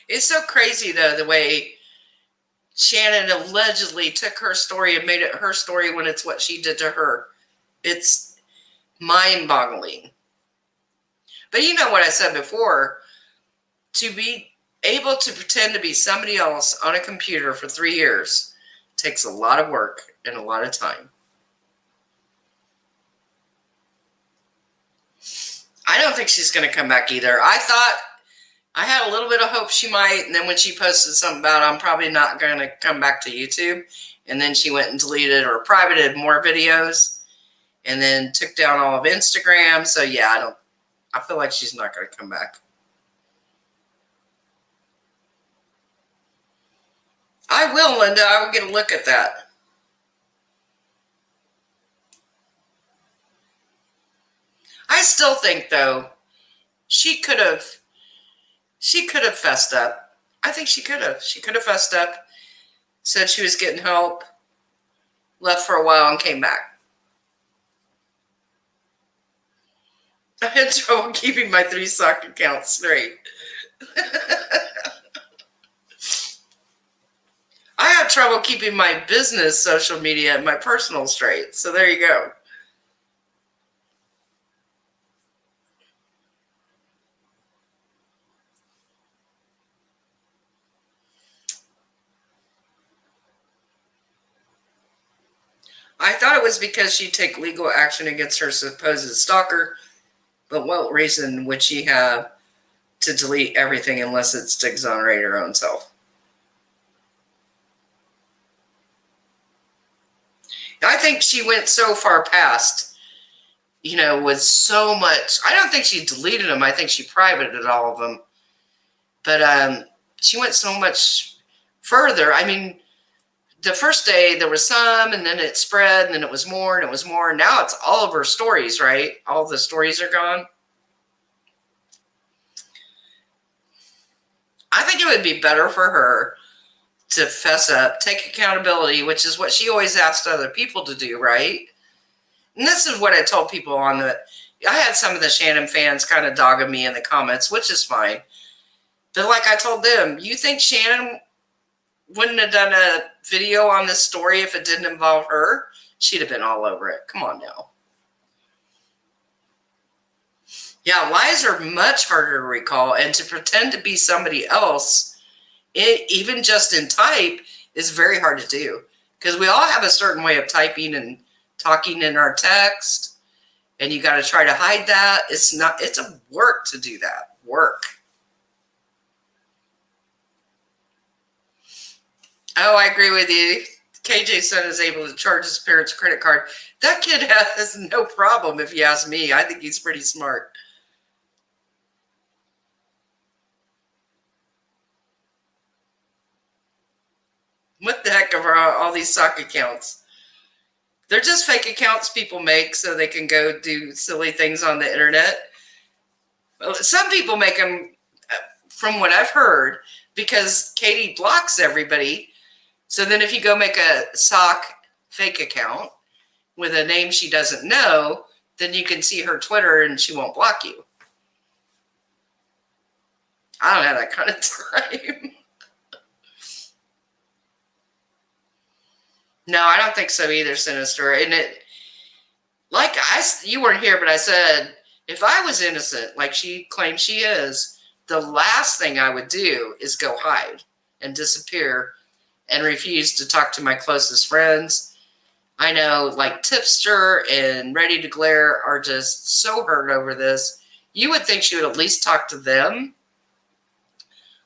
It's so crazy, though, the way Shannon allegedly took her story and made it her story when it's what she did to her. It's mind-boggling. But you know what I said before, to be able to pretend to be somebody else on a computer for 3 years takes a lot of work and a lot of time. I don't think she's going to come back either. I had a little bit of hope she might, and then when she posted something about I'm probably not going to come back to YouTube, and then she went and deleted or privated more videos, and then took down all of Instagram. So yeah, I feel like she's not going to come back. I will, Linda. I will get a look at that. I still think, though, she could have fessed up. I think she could have. She could have fessed up. said she was getting help, left for a while, and came back. I had trouble keeping my 3 sock accounts straight. I have trouble keeping my business social media and my personal straight. So there you go. I thought it was because she'd take legal action against her supposed stalker, but what reason would she have to delete everything unless it's to exonerate her own self? I think she went so far past, with so much. I don't think she deleted them. I think she privated all of them. But she went so much further. I mean, the first day there was some, and then it spread, and then it was more, and it was more. Now it's all of her stories, right? All the stories are gone. I think it would be better for her to fess up, take accountability, which is what she always asked other people to do, right? And this is what I told people I had some of the Shannon fans kind of dogging me in the comments, which is fine. But like I told them, you think Shannon wouldn't have done a video on this story if it didn't involve her? She'd have been all over it. Come on now. Yeah, lies are much harder to recall, and to pretend to be somebody else, even just in type, is very hard to do. Because we all have a certain way of typing and talking in our text, and you got to try to hide that. It's a work to do that. Work. Oh, I agree with you. KJ's son is able to charge his parents' credit card. That kid has no problem, if you ask me. I think he's pretty smart. What the heck are all these sock accounts? They're just fake accounts people make so they can go do silly things on the internet. Well, some people make them, from what I've heard, because Katie blocks everybody. So then if you go make a sock fake account with a name she doesn't know, then you can see her Twitter and she won't block you. I don't have that kind of time. No, I don't think so either, Sinister. And you weren't here, but I said, if I was innocent, like she claims she is, the last thing I would do is go hide and disappear and refuse to talk to my closest friends. I know, like Tipster and Ready to Glare are just so hurt over this. You would think she would at least talk to them.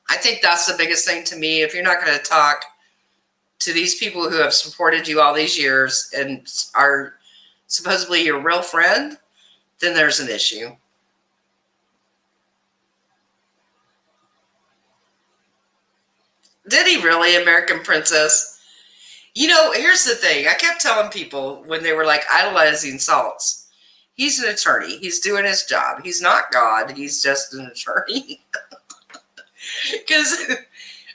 I think that's the biggest thing to me. If you're not going to talk to these people who have supported you all these years and are supposedly your real friend, then there's an issue. Did he really, American Princess? Here's the thing. I kept telling people when they were like idolizing Salts, he's an attorney. He's doing his job. He's not God. He's just an attorney. Because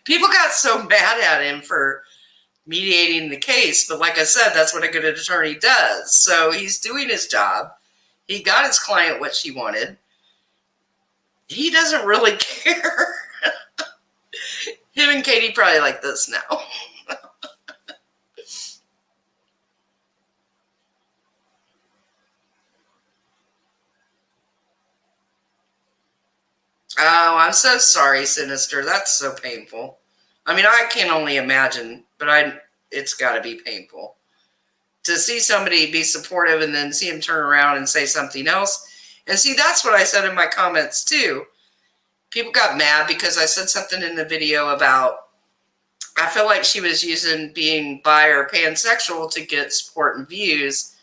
people got so mad at him for mediating the case. But like I said, that's what a good attorney does. So he's doing his job. He got his client what she wanted. He doesn't really care. Him and Katie probably like this now. Oh, I'm so sorry, Sinister. That's so painful. I mean, I can only imagine, but it's got to be painful. To see somebody be supportive and then see him turn around and say something else. And see, that's what I said in my comments too. People got mad because I said something in the video about, I feel like she was using being bi or pansexual to get support and views,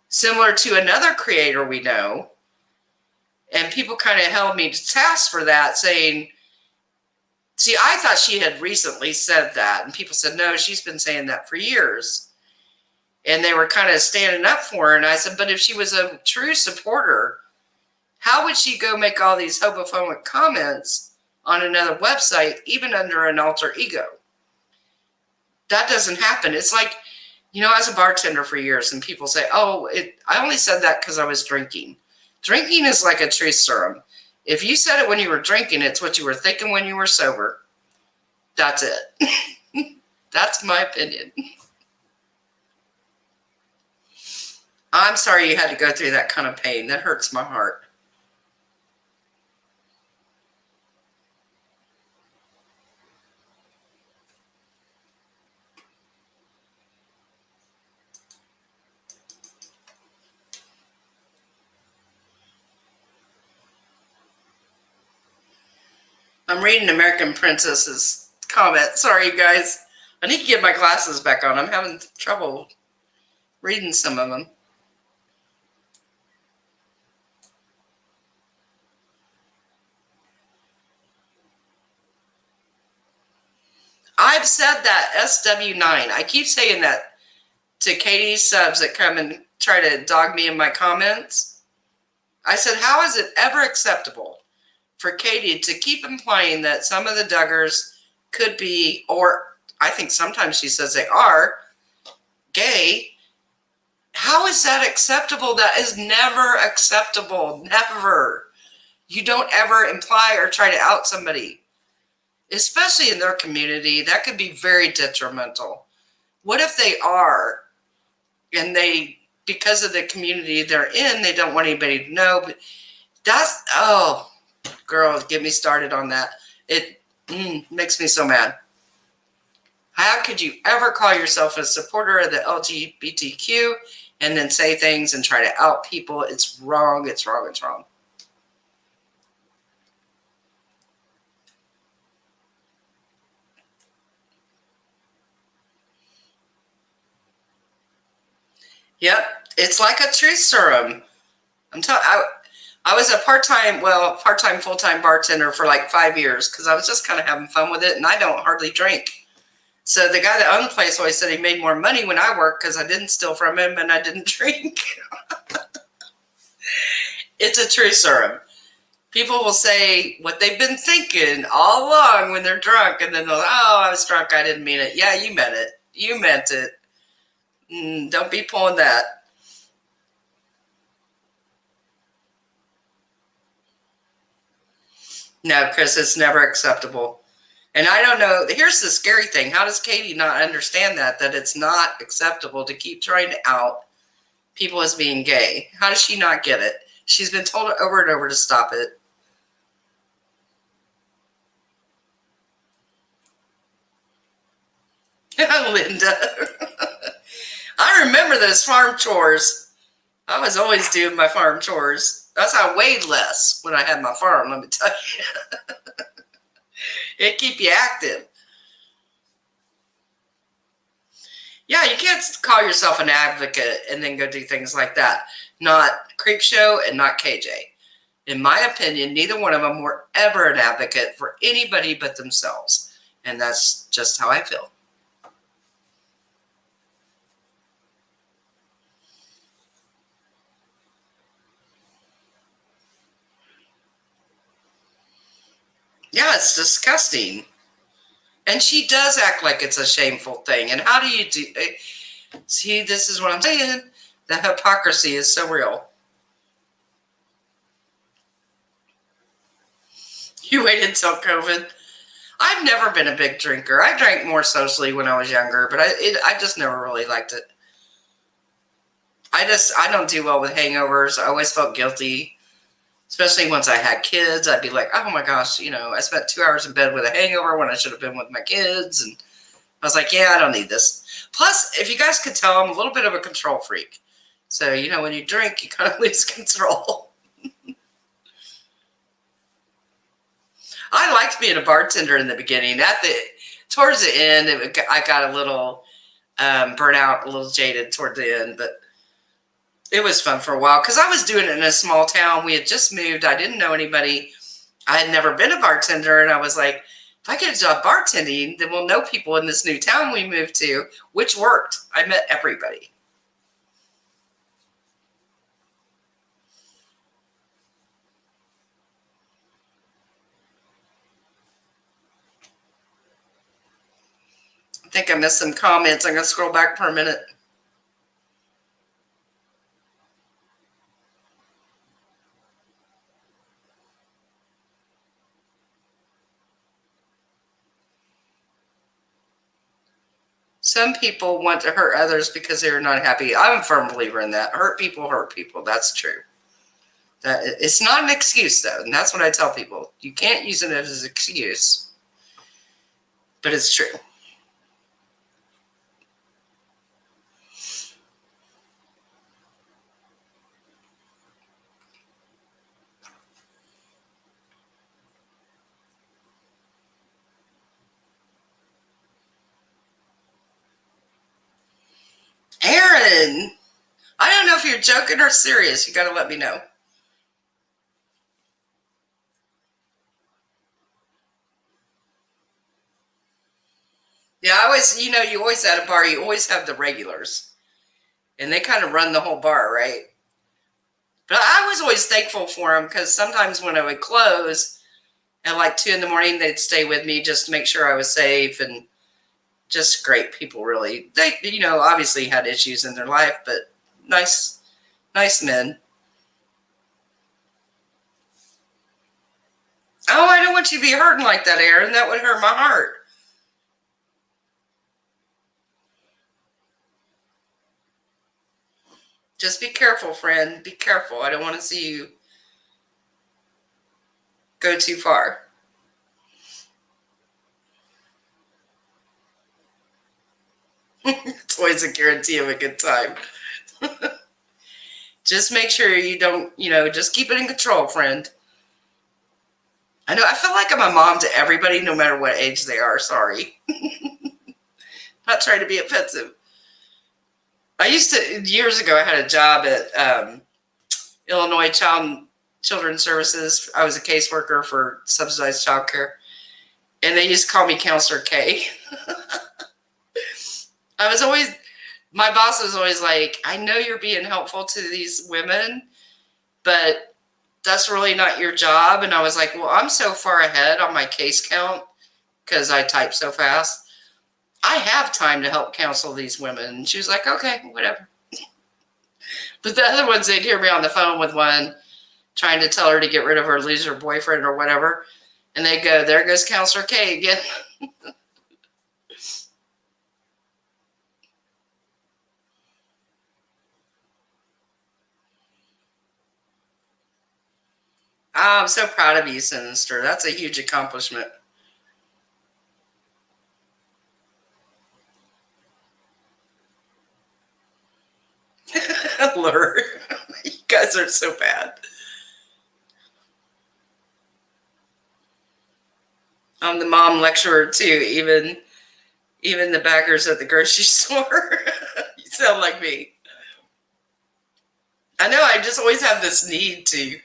similar to another creator we know. And people kind of held me to task for that, saying, see, I thought she had recently said that. And people said, no, she's been saying that for years. And they were kind of standing up for her. And I said, but if she was a true supporter, how would she go make all these homophobic comments on another website, even under an alter ego? That doesn't happen. It's like, I was a bartender for years, and people say, oh, I only said that because I was drinking. Drinking is like a truth serum. If you said it when you were drinking, it's what you were thinking when you were sober. That's it. That's my opinion. I'm sorry you had to go through that kind of pain. That hurts my heart. I'm reading American Princess's comment. Sorry, you guys. I need to get my glasses back on. I'm having trouble reading some of them. I've said that, SW9. I keep saying that to Katie's subs that come and try to dog me in my comments. I said, how is it ever acceptable for Katie to keep implying that some of the Duggars could be, or I think sometimes she says they are, gay? How is that acceptable? That is never acceptable. Never. You don't ever imply or try to out somebody, especially in their community. That could be very detrimental. What if they are, and they, because of the community they're in, they don't want anybody to know? But that's, oh, girl, get me started on that. It makes me so mad. How could you ever call yourself a supporter of the LGBTQ and then say things and try to out people? It's wrong. It's wrong. It's wrong. Yep. It's like a truth serum. I was a part-time, full-time bartender for like 5 years because I was just kind of having fun with it, and I don't hardly drink. So the guy that owned the place always said he made more money when I worked because I didn't steal from him and I didn't drink. It's a truth serum. People will say what they've been thinking all along when they're drunk, and then they'll, oh, I was drunk, I didn't mean it. Yeah, you meant it. You meant it. Don't be pulling that. No, Chris, it's never acceptable. And I don't know. Here's the scary thing. How does Katie not understand that it's not acceptable to keep trying to out people as being gay? How does she not get it? She's been told over and over to stop it. Linda. I remember those farm chores. I was always doing my farm chores. That's how I weighed less when I had my farm, let me tell you. It keep you active. Yeah, you can't call yourself an advocate and then go do things like that. Not Creepshow and not KJ. In my opinion, neither one of them were ever an advocate for anybody but themselves. And that's just how I feel. Yeah, it's disgusting. And she does act like it's a shameful thing. And how do you do it? See, this is what I'm saying. The hypocrisy is so real. You waited until COVID. I've never been a big drinker. I drank more socially when I was younger, but I just never really liked it. I don't do well with hangovers. I always felt guilty, especially once I had kids. I'd be like, oh my gosh, I spent 2 hours in bed with a hangover when I should have been with my kids. And I was like, yeah, I don't need this. Plus, if you guys could tell, I'm a little bit of a control freak. So, when you drink, you kind of lose control. I liked being a bartender in the beginning. Towards the end, I got a little burnt out, a little jaded toward the end, but it was fun for a while because I was doing it in a small town. We had just moved. I didn't know anybody. I had never been a bartender, and I was like, if I get a job bartending, then we'll know people in this new town we moved to, which worked. I met everybody. think I missed some comments. I'm going to scroll back for a minute. Some people want to hurt others because they're not happy. I'm a firm believer in that. Hurt people hurt people. That's true. It's not an excuse, though, and that's what I tell people. You can't use it as an excuse, but it's true. Aaron, I don't know if you're joking or serious. You got to let me know. Yeah, you always at a bar, you always have the regulars. And they kind of run the whole bar, right? But I was always thankful for them because sometimes when I would close at like 2 a.m, they'd stay with me just to make sure I was safe, and just great people, really. They, obviously had issues in their life, but nice men. Oh, I don't want you to be hurting like that, Aaron. That would hurt my heart. Just be careful, friend. Be careful. I don't want to see you go too far. It's always a guarantee of a good time. Just make sure you don't, just keep it in control, friend. I know, I feel like I'm a mom to everybody, no matter what age they are. Sorry. Not trying to be offensive. Years ago, I had a job at Illinois Children's Services. I was a caseworker for subsidized childcare, and they used to call me Counselor K. My boss was always like, I know you're being helpful to these women, but that's really not your job. And I was like, well, I'm so far ahead on my case count because I type so fast. I have time to help counsel these women. And she was like, okay, whatever. But the other ones, they'd hear me on the phone with one trying to tell her to get rid of her loser boyfriend or whatever. And they go, there goes Counselor K again. Oh, I'm so proud of you, Sinister. That's a huge accomplishment. Lord, you guys are so bad. I'm the mom lecturer too, even the baggers at the grocery store. You sound like me. I know, I just always have this need to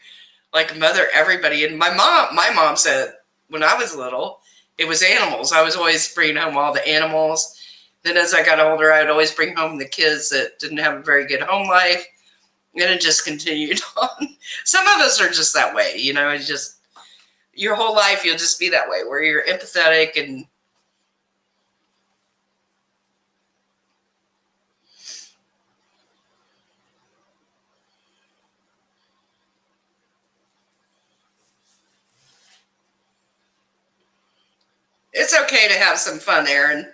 like mother everybody. And my mom said when I was little, it was animals. I was always bringing home all the animals. Then as I got older, I'd always bring home the kids that didn't have a very good home life. And it just continued on. Some of us are just that way, it's just your whole life, you'll just be that way, where you're empathetic and it's okay to have some fun, Aaron.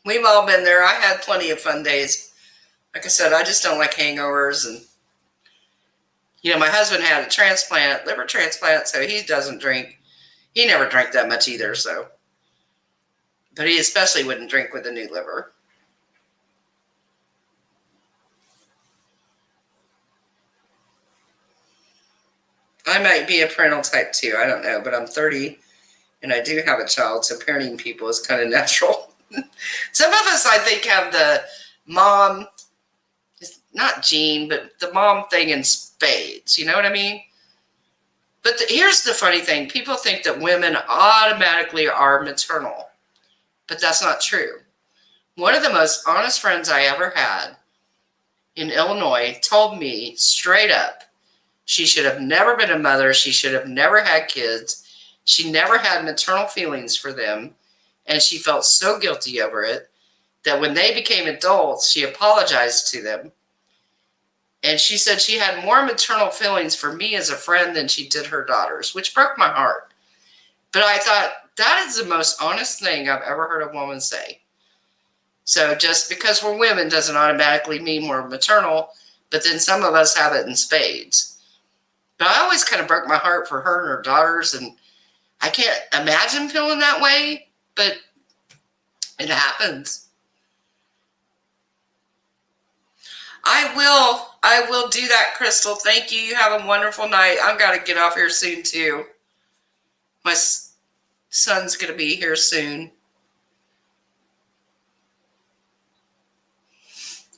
We've all been there. I had plenty of fun days. Like I said, I just don't like hangovers. And, my husband had a liver transplant, so he doesn't drink. He never drank that much either, so. But he especially wouldn't drink with a new liver. I might be a parental type too. I don't know, but I'm 30 and I do have a child, so parenting people is kind of natural. Some of us, I think, have the mom, not gene, but the mom thing in spades. You know what I mean? But here's the funny thing. People think that women automatically are maternal, but that's not true. One of the most honest friends I ever had in Illinois told me straight up, She should have never been a mother. She should have never had kids. She never had maternal feelings for them. And she felt so guilty over it that when they became adults, she apologized to them. And she said she had more maternal feelings for me as a friend than she did her daughters, which broke my heart. But I thought, that is the most honest thing I've ever heard a woman say. So just because we're women doesn't automatically mean we're maternal, but then some of us have it in spades. But I always kind of broke my heart for her and her daughters, and I can't imagine feeling that way, but it happens. I will do that, Crystal. Thank you. You have a wonderful night. I've got to get off here soon, too. My son's going to be here soon.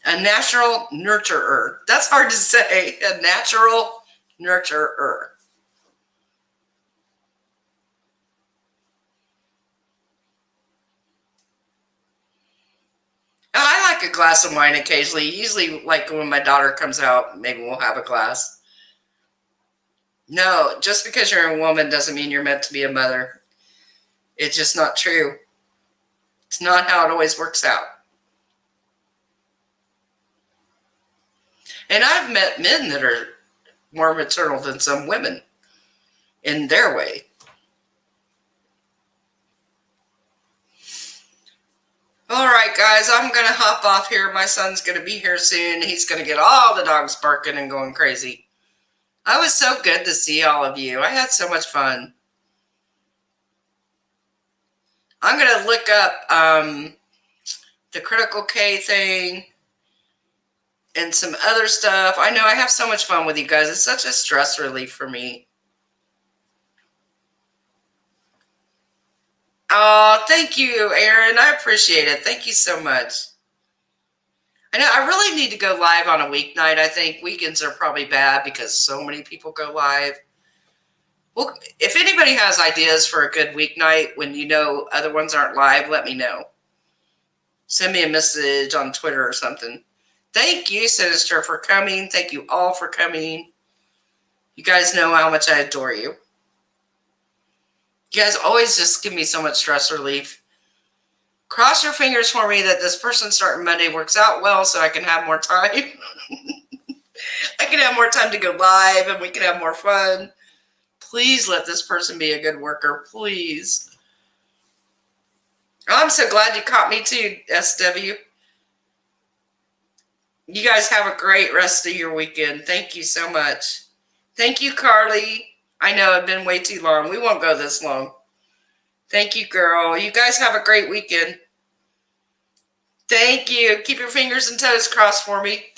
A natural nurturer. That's hard to say. A natural nurturer. I like a glass of wine occasionally. Usually, like when my daughter comes out, maybe we'll have a glass. No, just because you're a woman doesn't mean you're meant to be a mother. It's just not true. It's not how it always works out. And I've met men that are more maternal than some women in their way. All right, guys, I'm going to hop off here. My son's going to be here soon. He's going to get all the dogs barking and going crazy. It was so good to see all of you. I had so much fun. I'm going to look up the Critical K thing and some other stuff. I know I have so much fun with you guys. It's such a stress relief for me. Oh, thank you, Aaron. I appreciate it. Thank you so much. I know I really need to go live on a weeknight. I think weekends are probably bad because so many people go live. Well, if anybody has ideas for a good weeknight when you know other ones aren't live, let me know. Send me a message on Twitter or something. Thank you, Sinister, for coming. Thank you all for coming. You guys know how much I adore you. You guys always just give me so much stress relief. Cross your fingers for me that this person starting Monday works out well so I can have more time. I can have more time to go live and we can have more fun. Please let this person be a good worker. Please. I'm so glad you caught me too, SW. You guys have a great rest of your weekend. Thank you so much. Thank you, Carly. I know I've been way too long. We won't go this long. Thank you, girl. You guys have a great weekend. Thank you. Keep your fingers and toes crossed for me.